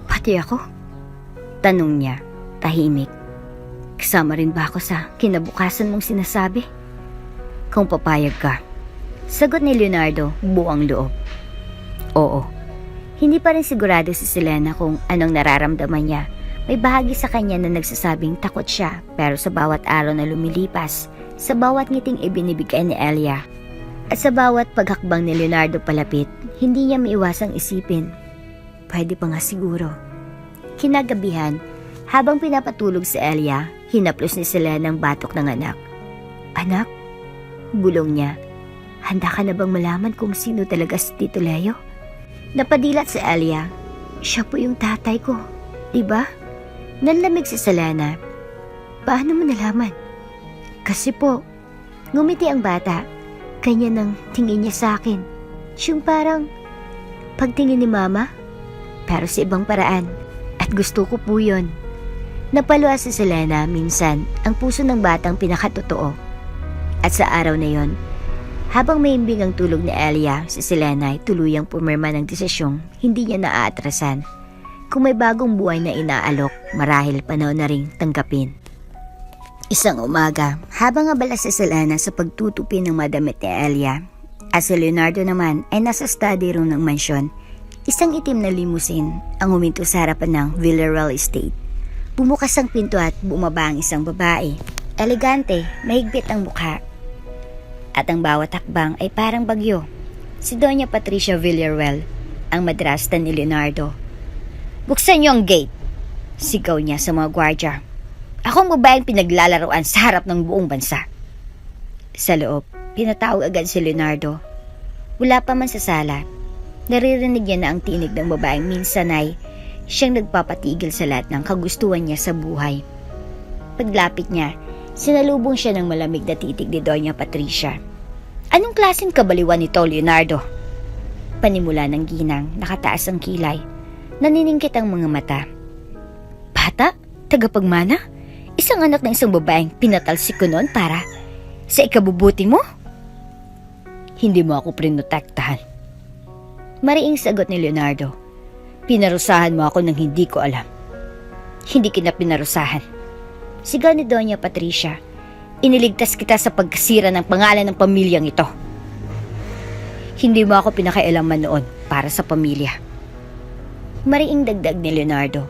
Pati ako? Tanong niya, tahimik. Kasama rin ba ako sa kinabukasan mong sinasabi? Kung papayag ka. Sagot ni Leonardo, buang loob. Oo. Hindi pa rin sigurado si Selena kung anong nararamdaman niya. May bahagi sa kanya na nagsasabing takot siya, pero sa bawat araw na lumilipas, sa bawat ngiting ibinibigay ni Elia, at sa bawat paghakbang ni Leonardo palapit, hindi niya maiwasang isipin. Pwede pa nga siguro. Kinagabihan, habang pinapatulog si Elia, hinaplos ni Selena ang batok ng anak. Anak? Bulong niya. Handa ka na bang malaman kung sino talaga si Tito Leo? Napadilat si Elia. Siya po yung tatay ko, diba? Nanlamig si Selena. Paano mo nalaman? Kasi po, ngumiti ang bata. Kanya nang tingin niya sa akin. Yung parang pagtingin ni Mama, pero sa ibang paraan. At gusto ko po yun. Napaluha si Selena minsan ang puso ng batang pinakatotoo. At sa araw na yon, habang mahimbing ang tulog ni Elia, si Selena ay tuluyang pumirma ng desisyong hindi niya naaatrasan. Kung may bagong buhay na inaalok, marahil panahon na ring tanggapin. Isang umaga, habang abala si Selena sa pagtutupi ng madamit ni Elia, at si Leonardo naman ay nasa study room ng mansyon, isang itim na limousine ang huminto sa harapan ng Villarreal Estate. Bumukas ang pinto at bumaba ang isang babae. Elegante, mahigpit ang mukha. At ang bawat hakbang ay parang bagyo. Si Doña Patricia Villarreal, ang madrasta ni Leonardo. Buksan niyo ang gate, sigaw niya sa mga gwardya. Ako ang babaeng pinaglalaroan sa harap ng buong bansa. Sa loob, pinatawag agad si Leonardo. Wala pa man sa sala, naririnig niya na ang tinig ng babaeng minsan ay siyang nagpapatigil sa lahat ng kagustuhan niya sa buhay. Paglapit niya, sinalubong siya ng malamig na titig ni Doña Patricia. Anong klaseng kabaliwan nito, Leonardo? Panimula ng ginang, nakataas ang kilay. Naniningkit ang mga mata. Bata? Tagapagmana? Isang anak ng isang babaeng pinatalsik ko noon para sa ikabubuti mo? Hindi mo ako prinotektahan. Mariing sagot ni Leonardo. Pinarusahan mo ako nang hindi ko alam. Hindi kita pinarusahan. Sigaw ni Doña Patricia. Iniligtas kita sa pagkasira ng pangalan ng pamilyang ito. Hindi mo ako pinakailaman noon para sa pamilya. Mariing dagdag ni Leonardo.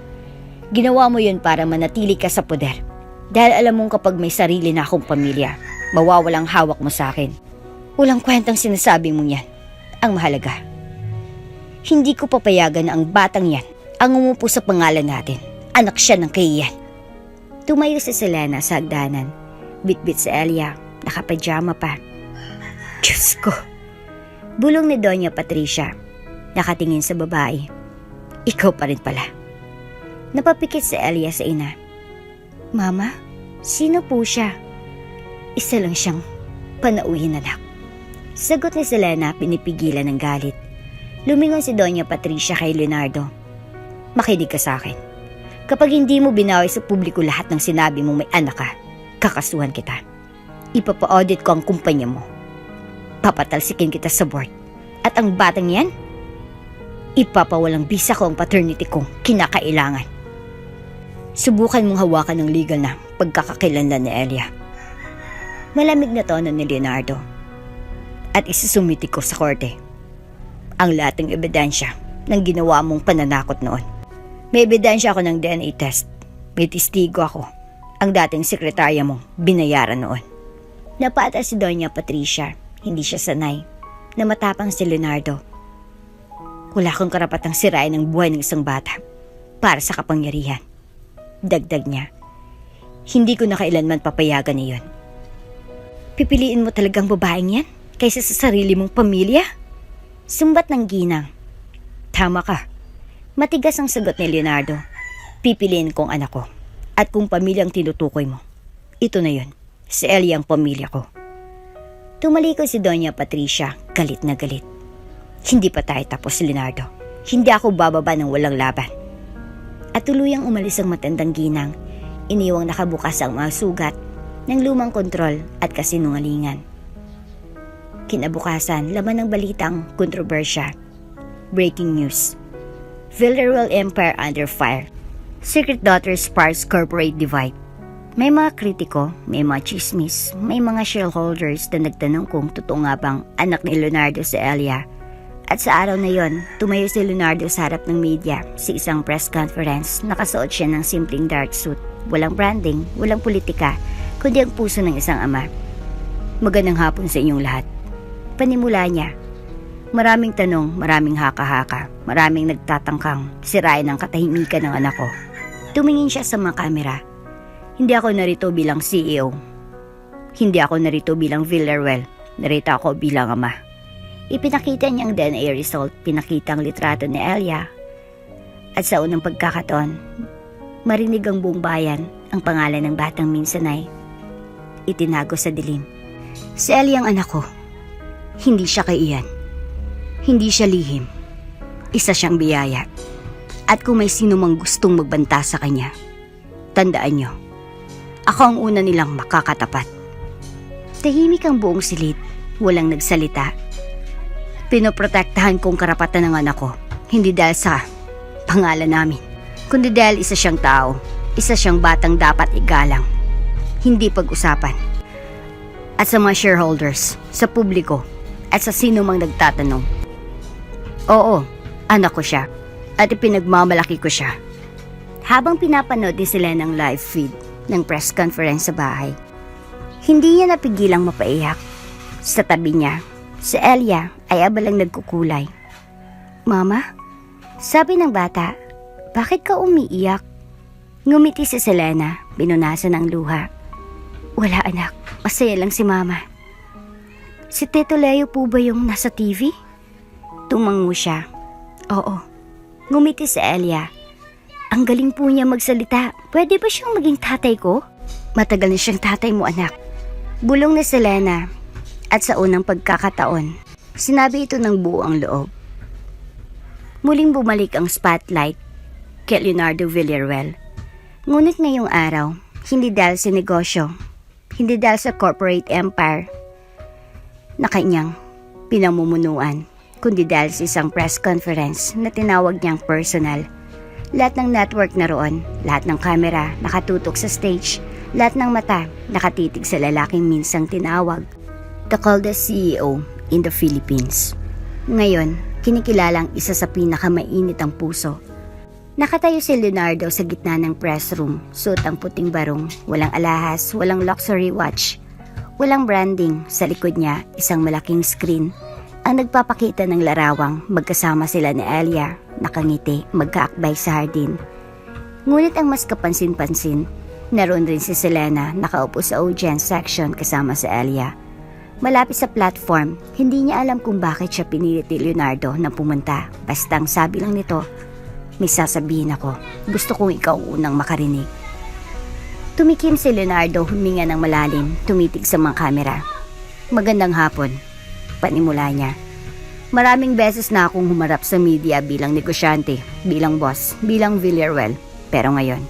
Ginawa mo yun para manatili ka sa poder. Dahil alam mong kapag may sarili na akong pamilya, mawawalang hawak mo sa akin. Walang kwentang sinasabi mong yan. Ang mahalaga, hindi ko papayagan na ang batang yan ang umupo sa pangalan natin. Anak siya ng Kaiyan. Tumayo si Selena sa hagdanan. Bitbit si Elia, nakapajama pa. Diyos ko. Bulong ni Doña Patricia. Nakatingin sa babae. Ikaw pa rin pala. Napapikit si Elia sa ina. Mama, sino po siya? Isa lang siyang panauhin anak. Sagot ni Selena, pinipigilan ng galit. Lumingon si Doña Patricia kay Leonardo. Makinig ka sa akin. Kapag hindi mo binawi sa publiko lahat ng sinabi mong may anak ka, kakasuhan kita. Ipapa-audit ko ang kumpanya mo. Papatalsikin kita sa board. At ang batang yan, ipapawalang bisa ko ang paternity kong kinakailangan. Subukan mong hawakan ng legal na pagkakakilanlan ni Elia. Malamig na tono ni Leonardo. At isusumiti ko sa korte ang lahat ng ebidensya ng ginawa mong pananakot noon. May ebidensya ako ng DNA test. May testigo ako. Ang dating sekretarya mong binayaran noon. Napata si Doña Patricia. Hindi siya sanay na matapang si Leonardo. Wala akong karapatang sirain ang buhay ng isang bata para sa kapangyarihan. Dagdag niya, hindi ko na kailanman papayagan niyon. Pipiliin mo talagang babaeng yan kaysa sa sarili mong pamilya? Sumbat ng ginang. Tama ka. Matigas ang sagot ni Leonardo. Pipiliin kong anak ko. At kung pamilyang tinutukoy mo, ito na yun. Si Ellie ang pamilya ko. Tumalikod si Doña Patricia, galit na galit. Hindi pa tayo tapos, Leonardo. Hindi ako bababa ng walang laban. At tuluyang umalis ang matandang ginang. Iniwang nakabukas ang mga sugat ng lumang kontrol at kasinungalingan. Kinabukasan, laman ng balitang kontrobersya. Breaking news. Villarreal Empire under fire. Secret Daughter sparks corporate divide. May mga kritiko, may mga chismis, may mga shareholders na nagtanong kung totoo nga bang anak ni Leonardo si Elia. At sa araw na yon, tumayo si Leonardo sa harap ng media sa isang press conference. Nakasuot siya ng simpleng dark suit. Walang branding, walang politika, kundi ang puso ng isang ama. Magandang hapon sa inyong lahat. Panimula niya. Maraming tanong, maraming haka-haka, maraming nagtatangkang sirain ang katahimikan ng anak ko. Tumingin siya sa mga kamera. Hindi ako narito bilang CEO. Hindi ako narito bilang Villarreal. Narito ako bilang ama. Ipinakita niya ang DNA result, pinakita ang litrato ni Elia. At sa unang pagkakataon, marinig ang buong bayan ang pangalan ng batang minsan ay itinago sa dilim. Si Elia ang anak ko. Hindi siya kaiyan. Hindi siya lihim. Isa siyang biyaya. At kung may sino mang gustong magbanta sa kanya, tandaan niyo, ako ang una nilang makakatapat. Tahimik ang buong silid, walang nagsalita. Pinoprotektahan kong karapatan ng anak ko, hindi dahil sa pangalan namin, kundi dahil isa siyang tao, isa siyang batang dapat igalang, hindi pag-usapan. At sa mga shareholders, sa publiko, at sa sino mang nagtatanong, oo, anak ko siya, at ipinagmamalaki ko siya. Habang pinapanood din sila ng live feed ng press conference sa bahay, hindi niya napigilang mapaiyak. Sa tabi niya, si Elia ay abalang nagkukulay. Mama, sabi ng bata, bakit ka umiiyak? Ngumiti si Selena, binunasan ang luha. Wala anak, masaya lang si Mama. Si Tito Leo po ba yung nasa TV? Tumango siya. Oo. Ngumiti si Elia. Ang galing po niya magsalita. Pwede ba siyang maging tatay ko? Matagal na siyang tatay mo, anak. Bulong ni Selena. At sa unang pagkakataon, sinabi ito ng buo ang loob. Muling bumalik ang spotlight kay Leonardo Villarreal. Ngunit ngayong araw, hindi dahil sa negosyo, hindi dahil sa corporate empire na kanyang pinamumunuan, kundi dahil sa isang press conference na tinawag niyang personal. Lahat ng network naroon, lahat ng kamera nakatutok sa stage, lahat ng mata nakatitig sa lalaking minsang tinawag the coldest CEO in the Philippines. Ngayon, kinikilalang isa sa pinakamainit ang puso. Nakatayo si Leonardo sa gitna ng press room, suot ang puting barong, walang alahas, walang luxury watch, walang branding. Sa likod niya, isang malaking screen ang nagpapakita ng larawang magkasama sila ni Elia, nakangiti, magkaakbay sa hardin. Ngunit ang mas kapansin-pansin, naroon rin si Selena nakaupo sa audience section kasama si Elia. Malapit sa platform, hindi niya alam kung bakit siya pinilit ni Leonardo na pumunta. Basta ang sabi lang nito, may sasabihin ako, gusto kong ikaw unang makarinig. Tumikim si Leonardo, huminga ng malalim, tumitig sa mga kamera. Magandang hapon, panimula niya. Maraming beses na akong humarap sa media bilang negosyante, bilang boss, bilang Villarreal. Pero ngayon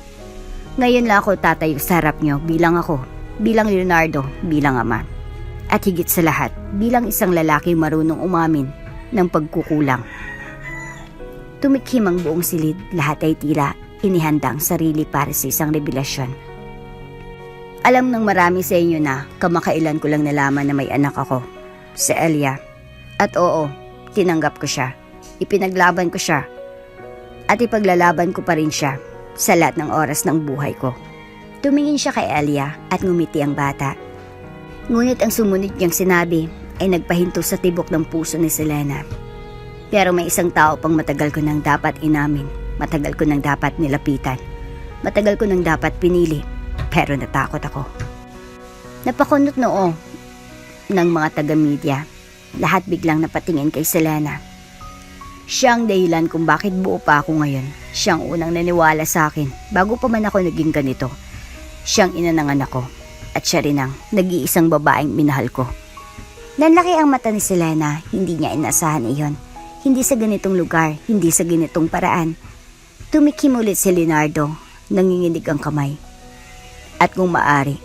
lang ako tatayo sa harap niyo bilang ako, bilang Leonardo, bilang ama. At higit sa lahat, bilang isang lalaki marunong umamin ng pagkukulang. Tumikhim ang buong silid, lahat ay tila inihandang sarili para sa isang revelasyon. Alam ng marami sa inyo na kamakailan ko lang nalaman na may anak ako, si Elia. At oo, tinanggap ko siya, ipinaglaban ko siya, at ipaglalaban ko pa rin siya sa lahat ng oras ng buhay ko. Tumingin siya kay Elia at ngumiti ang bata. Ngunit ang sumunod niyang sinabi ay nagpahinto sa tibok ng puso ni Selena. Pero may isang tao pang matagal ko nang dapat inamin, matagal ko nang dapat nilapitan, matagal ko nang dapat pinili, pero natakot ako. Napakunot noo ng mga taga-media. Lahat biglang napatingin kay Selena. Siya ang dahilan kung bakit buo pa ako ngayon. Siyang unang naniwala sa akin bago pa man ako naging ganito. Siyang ina ng anak ko at siya rin ang nag-iisang babaeng minahal ko. Nanlaki ang mata ni Selena, hindi niya inasahan iyon. Hindi sa ganitong lugar, hindi sa ganitong paraan. Tumikim ulit si Leonardo, nanginginig ang kamay. At kung maaari,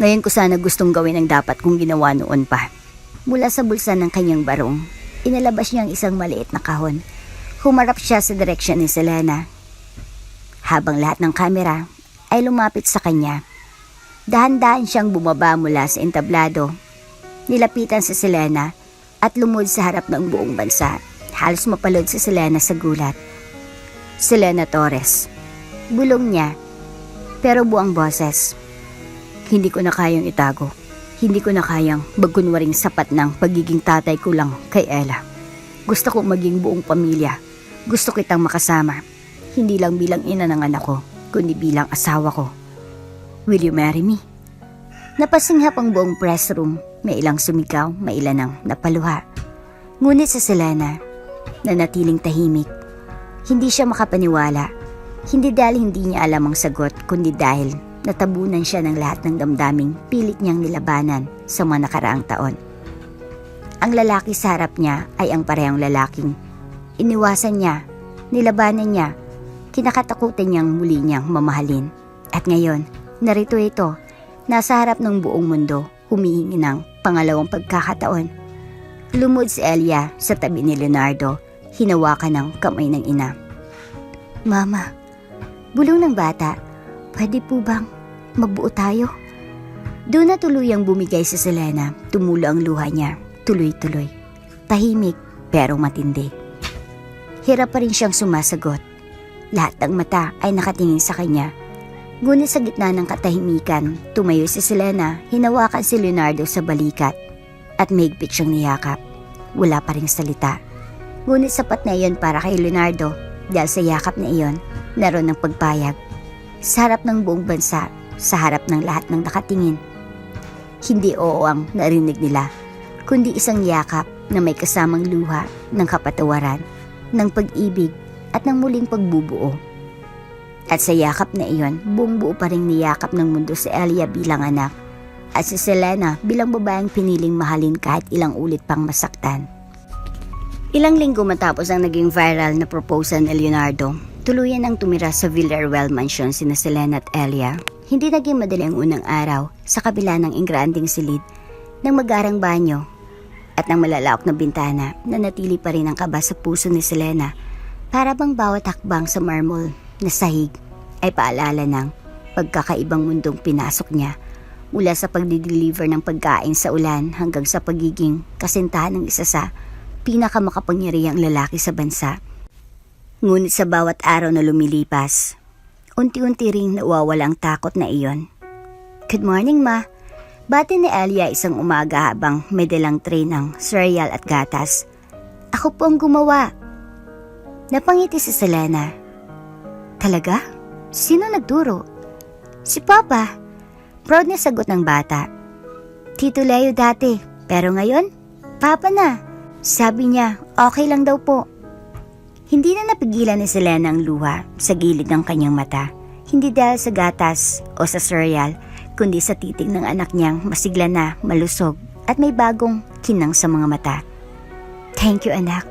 ngayon ko sana gustong gawin ang dapat kong ginawa noon pa. Mula sa bulsa ng kanyang barong, inalabas niya ang isang maliit na kahon. Humarap siya sa direksyon ni Selena. Habang lahat ng kamera ay lumapit sa kanya, dahan-dahan siyang bumaba mula sa entablado. Nilapitan si Selena at lumod sa harap ng buong bansa. Halos mapalod si Selena sa gulat. Selena Torres. Bulong niya, pero buang boses. Hindi ko na kayang itago. Hindi ko na kayang bagkunwaring sapat ng pagiging tatay ko lang kay Ella. Gusto ko maging buong pamilya. Gusto kitang makasama. Hindi lang bilang ina ng anak ko, kundi bilang asawa ko. Will you marry me? Napasinghap ang buong press room. May ilang sumigaw, may ilan ang napaluha. Ngunit sa Selena, nanatiling tahimik. Hindi siya makapaniwala. Hindi dahil hindi niya alam ang sagot, kundi dahil natabunan siya ng lahat ng damdaming pilit niyang nilabanan sa mga nakaraang taon. Ang lalaki sa harap niya ay ang parehong lalaking iniwasan niya, nilabanan niya, kinakatakutan niyang muli niyang mamahalin. At ngayon, narito ito, nasa harap ng buong mundo, humihingi ng pangalawang pagkakataon. Lumod si Elia sa tabi ni Leonardo, hinawakan ng kamay ng ina. Mama, bulong ng bata, pwede po bang magbuo tayo? Doon na tuluyang bumigay si Selena, tumulo ang luha niya, tuloy-tuloy. Tahimik pero matindi. Hirap pa rin siyang sumasagot. Lahat ng mata ay nakatingin sa kanya. Ngunit sa gitna ng katahimikan, tumayo si Selena, hinawakan si Leonardo sa balikat at mahigpit siyang niyakap. Wala pa ring salita. Ngunit sapat na iyon para kay Leonardo dahil sa yakap na iyon, naroon ng pagpayag. Sa harap ng buong bansa, sa harap ng lahat ng nakatingin. Hindi oo ang narinig nila, kundi isang yakap na may kasamang luha ng kapatawaran, ng pag-ibig at ng muling pagbubuo. At sa yakap na iyon, buong buo pa rin niyakap ng mundo si Elia bilang anak at si Selena bilang babaeng piniling mahalin kahit ilang ulit pang masaktan. Ilang linggo matapos ang naging viral na proposal ni Leonardo, tuluyan ang tumira sa Villarreal Mansion sina Selena at Elia. Hindi naging madali ang unang araw sa kabila ng ingranding silid ng magarang banyo at ng malalaok na bintana na natili pa rin ang kaba sa puso ni Selena Para bang bawat hakbang sa marble na sahig ay paalala ng pagkakaibang mundong pinasok niya, mula sa pagdi-deliver ng pagkain sa ulan hanggang sa pagiging kasintahan ng isa sa pinakamakapangyarihang lalaki sa bansa. Ngunit sa bawat araw na lumilipas, unti-unti ring nawawala ang takot na iyon. Good morning, Ma. Bati ni Elia isang umaga habang may dalang tray ng cereal at gatas. Ako po ang gumawa. Napangiti si Selena. Talaga? Sino nagturo? Si Papa. Proud na sagot ng bata. Tito Leo dati, pero ngayon, Papa na. Sabi niya, okay lang daw po. Hindi na napigilan ni Selena ang luha sa gilid ng kanyang mata. Hindi dahil sa gatas o sa cereal, kundi sa titig ng anak niyang masigla na, malusog at may bagong kinang sa mga mata. Thank you, anak.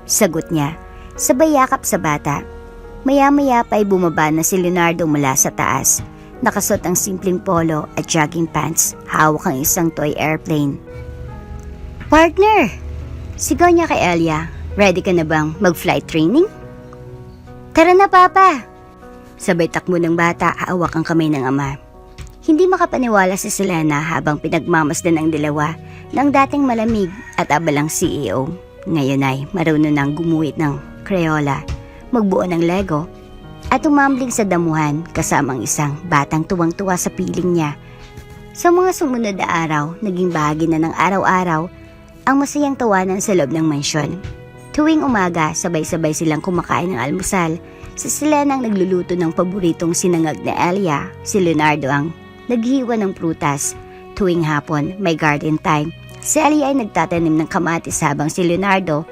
Sagot niya, sabay yakap sa bata. Maya-maya pa ay bumaba na si Leonardo mula sa taas. Nakasuot ang simpleng polo at jogging pants, hawak ang isang toy airplane. Partner! Sigaw niya kay Elia. Ready ka na bang mag-flight training? Tara na, Papa! Sabay takbo ng bata, hawak ang kamay ng ama. Hindi makapaniwala si Selena habang pinagmamasdan ang dalawa ng dating malamig at abalang CEO. Ngayon ay marunong nang gumuhit ng Crayola, magbuo ng Lego, at umambling sa damuhan kasama ang isang batang tuwang-tuwa sa piling niya. Sa mga sumunod na araw, naging bahagi na ng araw-araw ang masayang tawanan sa loob ng mansyon. Tuwing umaga, sabay-sabay silang kumakain ng almusal. Si Selena ang nagluluto ng paboritong sinangag na Elia. Si Leonardo ang naghiwa ng prutas. Tuwing hapon, may garden time. Si Elia ay nagtatanim ng kamatis habang si Leonardo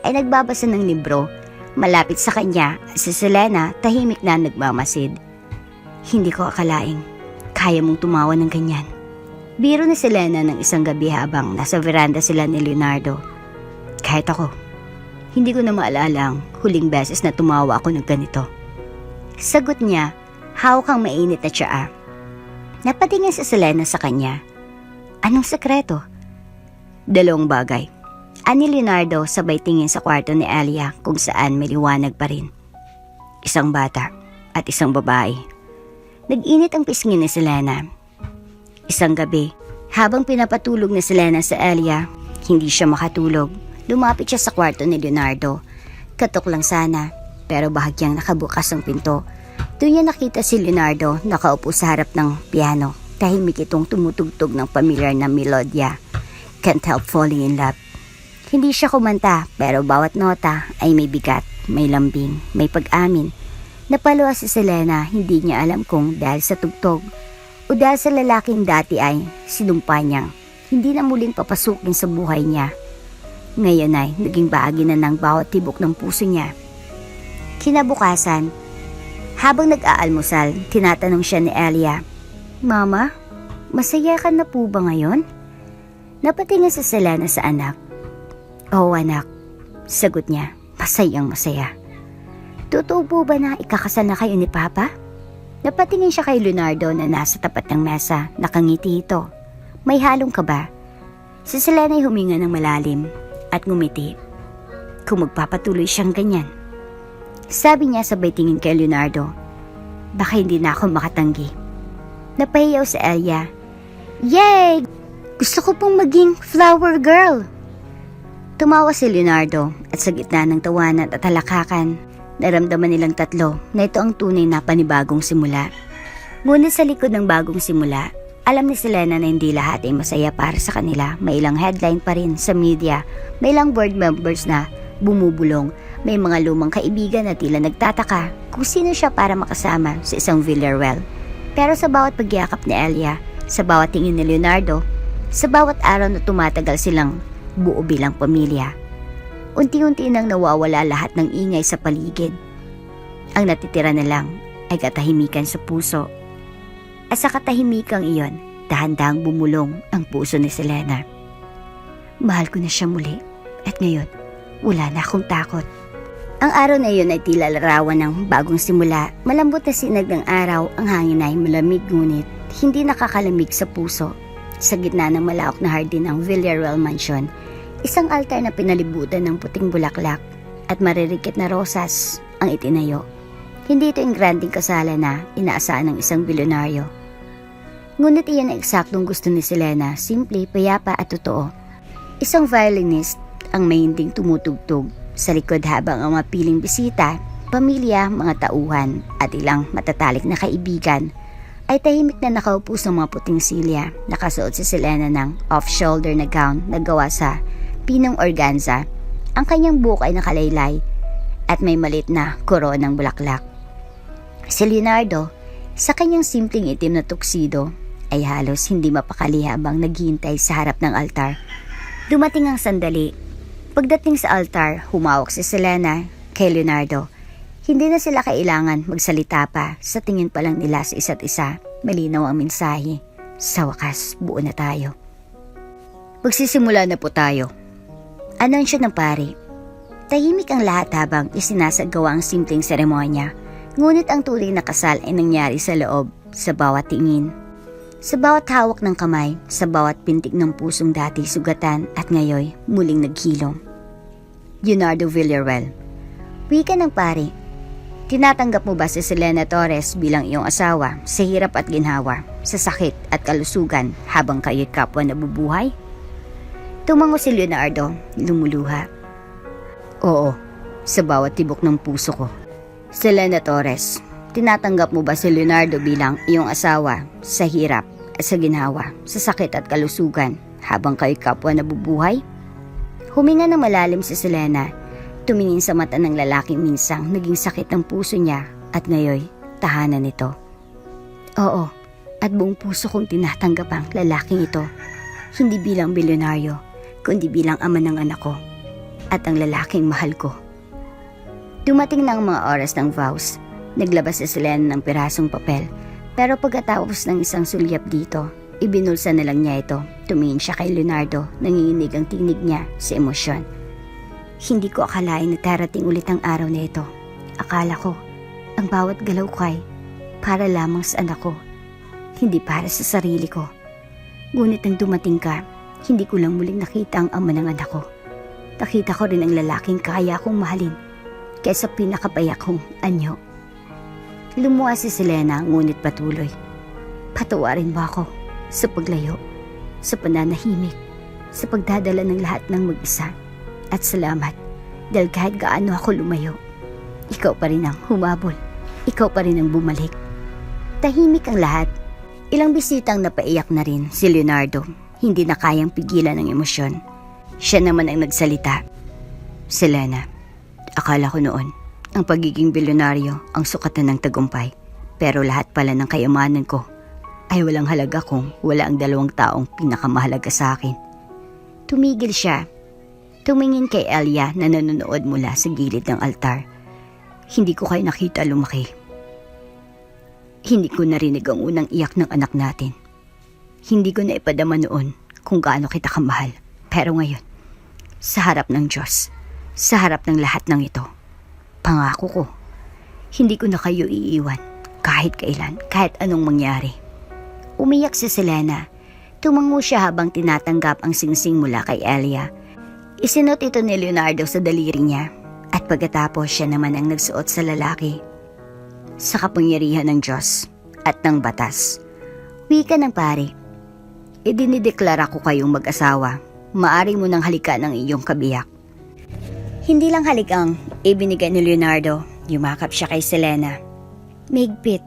ay nagbabasa ng libro. Malapit sa kanya, si Selena tahimik na nagmamasid. Hindi ko akalaing kaya mong tumawa ng ganyan. Biro ni Selena ng isang gabi habang nasa veranda sila ni Leonardo. Kahit ako, hindi ko na maalala ang huling beses na tumawa ako ng ganito. Sagot niya, hawak ang mainit na tsaa. Napatingin si Selena sa kanya. Anong sekreto? Dalawang bagay. Ani Leonardo sabay tingin sa kwarto ni Elia kung saan may liwanag pa rin. Isang bata at isang babae. Nag-init ang pisngi ni Selena. Isang gabi, habang pinapatulog ni Selena sa Elia, hindi siya makatulog. Lumapit siya sa kwarto ni Leonardo. Katok lang sana, pero bahagyang nakabukas ang pinto. Doon niya nakita si Leonardo nakaupo sa harap ng piano. Tahimik itong tumutugtog ng pamilyar na melodya. Can't help falling in love. Hindi siya kumanta, pero bawat nota ay may bigat, may lambing, may pag-amin. Napaluwa si Selena, hindi niya alam kung dahil sa tugtog o dahil sa lalaking dati ay sinumpa niyang hindi na muling papasukin sa buhay niya. Ngayon ay naging bahagi na ng bawat tibok ng puso niya. Kinabukasan, habang nag-aalmusal, tinatanong siya ni Elia, Mama, masaya ka na po ba ngayon? Napatingin si Selena sa anak. Oo, anak, sagot niya, masayang masaya. Totoo po ba na ikakasal na kayo ni Papa? Napatingin siya kay Leonardo na nasa tapat ng mesa, nakangiti ito. May halong kaba. Si Selena ay huminga ng malalim at ngumiti. Kung magpapatuloy siyang ganyan. Sabi niya sabay tingin kay Leonardo, baka hindi na ako makatanggi. Napahiyaw si Elia. Yay! Gusto ko pong maging flower girl! Tumawa si Leonardo at sa gitna ng tawanan at halakakan, naramdaman nilang tatlo na ito ang tunay na panibagong simula. Ngunit sa likod ng bagong simula, alam ni Selena na hindi lahat ay masaya para sa kanila. May ilang headline pa rin sa media, may ilang board members na bumubulong, may mga lumang kaibigan na tila nagtataka kung sino siya para makasama sa isang Villarreal. Pero sa bawat pagyakap ni Elia, sa bawat tingin ni Leonardo, sa bawat araw na tumatagal silang buo bilang pamilya, unti-unti nang nawawala lahat ng ingay sa paligid. Ang natitira na lang ay katahimikan sa puso. At sa katahimikang iyon, dahan-dahang bumulong ang puso ni Selena. Mahal ko na siya muli at ngayon, wala na akong takot. Ang araw na iyon ay tila larawan ng bagong simula. Malambot na sinag ng araw, ang hangin ay malamig ngunit hindi nakakalamig sa puso. Sa gitna ng malawak na hardin ng Villarreal Mansion, isang altar na pinalibutan ng puting bulaklak at maririkit na rosas ang itinayo. Hindi ito yung granding kasala na inaasahan ng isang bilyonaryo. Ngunit iyan ang eksaktong gusto ni Selena, simple, payapa at totoo. Isang violinist ang may hinding tumutugtog sa likod habang ang mapiling bisita, pamilya, mga tauhan at ilang matatalik na kaibigan ay tahimik na nakaupo sa mga puting silya. Nakasuot si Selena ng off-shoulder na gown na gawa sa pinong organza. Ang kanyang buhok ay nakalaylay at may malit na koronang bulaklak. Si Leonardo, sa kanyang simpleng itim na tuxedo, ay halos hindi mapakali habang naghihintay sa harap ng altar. Dumating ang sandali. Pagdating sa altar, humawak si Selena kay Leonardo. Hindi na sila kailangan magsalita pa, sa tingin pa lang nila sa isa't isa. Malinaw ang mensahe. Sa wakas, buo na tayo. Magsisimula na po tayo. Anunsyo ng pari. Tahimik ang lahat habang isinasagawa ang simpleng seremonya. Ngunit ang tunay na kasal ay nangyari sa loob, sa bawat tingin. Sa bawat hawak ng kamay, sa bawat pintig ng pusong dati sugatan at ngayoy muling naghilom. Leonardo Villarreal. Wika ng pari. Tinatanggap mo ba si Selena Torres bilang iyong asawa sa hirap at ginhawa, sa sakit at kalusugan habang kayo'y kapwa nabubuhay? Tumango si Leonardo, lumuluha. Oo, sa bawat tibok ng puso ko. Selena Torres, tinatanggap mo ba si Leonardo bilang iyong asawa sa hirap at sa ginhawa, sa sakit at kalusugan habang kayo'y kapwa nabubuhay? Huminga ng malalim si Selena. Tumingin sa mata ng lalaking minsang naging sakit ng puso niya at ngayoy tahanan nito. Oo, at buong puso kong tinatanggap ang lalaking ito. Hindi bilang bilyonaryo, kundi bilang ama ng anak ko at ang lalaking mahal ko. Dumating na ang mga oras ng vows. Naglabas si Selena ng pirasong papel, pero pagkatapos ng isang sulyap dito, ibinulsa na lang niya ito. Tumingin siya kay Leonardo, nanginginig ang tinig niya sa emosyon. Hindi ko akalain na darating ulit ang araw na ito. Akala ko, ang bawat galaw ko ay para lamang sa anak ko, hindi para sa sarili ko. Ngunit nang dumating ka, hindi ko lang muling nakita ang ama ng anak ko. Nakita ko rin ang lalaking kaya kong mahalin kaysa pinakapayak kong anyo. Lumuha si Selena ngunit patuloy. Patawarin mo ako sa paglayo, sa pananahimik, sa pagdadala ng lahat ng mag-isa. At salamat dahil kahit gaano ako lumayo, ikaw pa rin ang humabol, ikaw pa rin ang bumalik. Tahimik ang lahat. Ilang bisitang napaiyak na rin si Leonardo, hindi na kayang pigilan ng emosyon. Siya naman ang nagsalita. Selena, akala ko noon, ang pagiging bilyonaryo ang sukatan ng tagumpay. Pero lahat pala ng kayamanan ko ay walang halaga kung wala ang dalawang taong pinakamahalaga sa akin. Tumigil siya. Tumingin kay Elia na nanonood mula sa gilid ng altar. Hindi ko kayo nakita lumaki. Hindi ko narinig ang unang iyak ng anak natin. Hindi ko na ipadama noon kung gaano kita kamahal. Pero ngayon, sa harap ng Diyos, sa harap ng lahat ng ito, pangako ko, hindi ko na kayo iiwan kahit kailan, kahit anong mangyari. Umiyak si Selena. Tumango siya habang tinatanggap ang singsing mula kay Elia. Isinot ito ni Leonardo sa daliri niya at pagkatapos siya naman ang nagsuot sa lalaki. Sa kapangyarihan ng Diyos at ng batas. Wika ng pari. Idinideklara ko kayong mag-asawa. Maari mo nang halikan ang iyong kabiyak. Hindi lang halik ang ibinigay ni Leonardo. Yumakap siya kay Selena. Mahigpit.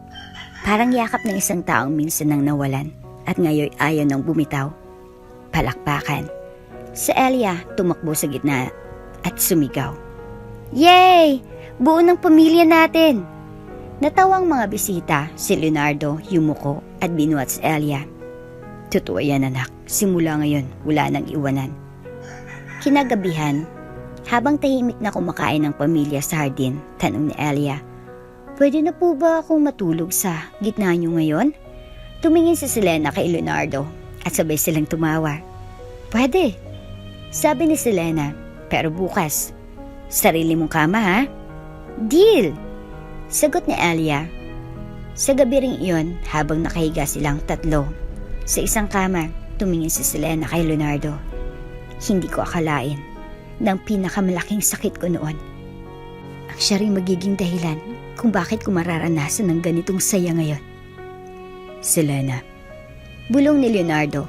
Parang yakap ng isang taong minsan nang nawalan at ngayon ayaw nang bumitaw. Palakpakan. Si Elia tumakbo sa gitna at sumigaw. Yay! Buo ng pamilya natin! Natawang mga bisita, si Leonardo yumuko at binuhat si Elia. Totoo yan anak, simula ngayon wala nang iwanan. Kinagabihan, habang tahimik na kumakain ng pamilya sa hardin, tanong ni Elia, pwede na po ba akong matulog sa gitna niyo ngayon? Tumingin si Selena kay Leonardo at sabay silang tumawa. Pwede, sabi ni Selena, pero bukas, sarili mong kama ha? Deal! Sagot ni Elia. Sa gabi ring iyon, habang nakahiga silang tatlo sa isang kama, tumingin si Selena kay Leonardo. Hindi ko akalain na ang pinakamalaking sakit ko noon siya rin magiging dahilan kung bakit ko mararanasan ng ganitong saya ngayon. Selena. Bulong ni Leonardo.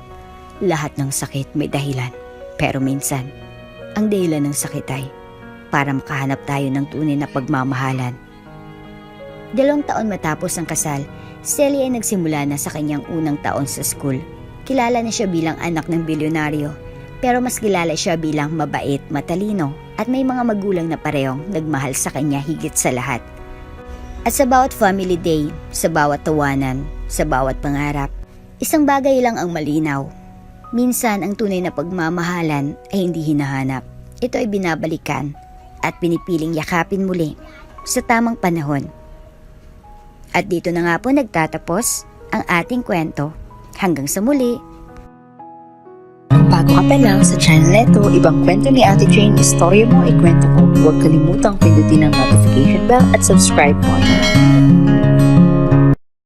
Lahat ng sakit may dahilan. Pero minsan, ang dahilan ng sakit ay para makahanap tayo ng tunay na pagmamahalan. 2 taon matapos ang kasal, Celia ay nagsimula na sa kanyang unang taon sa school. Kilala na siya bilang anak ng bilyonaryo, pero mas kilala siya bilang mabait, matalino, at may mga magulang na parehong nagmahal sa kanya higit sa lahat. At sa bawat family day, sa bawat tawanan, sa bawat pangarap, isang bagay lang ang malinaw. Minsan ang tunay na pagmamahalan ay hindi hinahanap. Ito ay binabalikan at pinipiling yakapin muli sa tamang panahon. At dito na nga po nagtatapos ang ating kwento. Hanggang sa muli. Bago ka pa lang sa channel neto, ibang kwento ni Ate Jane, istorya mo, ikwento ko. Huwag kalimutang pindutin ang notification bell at subscribe po.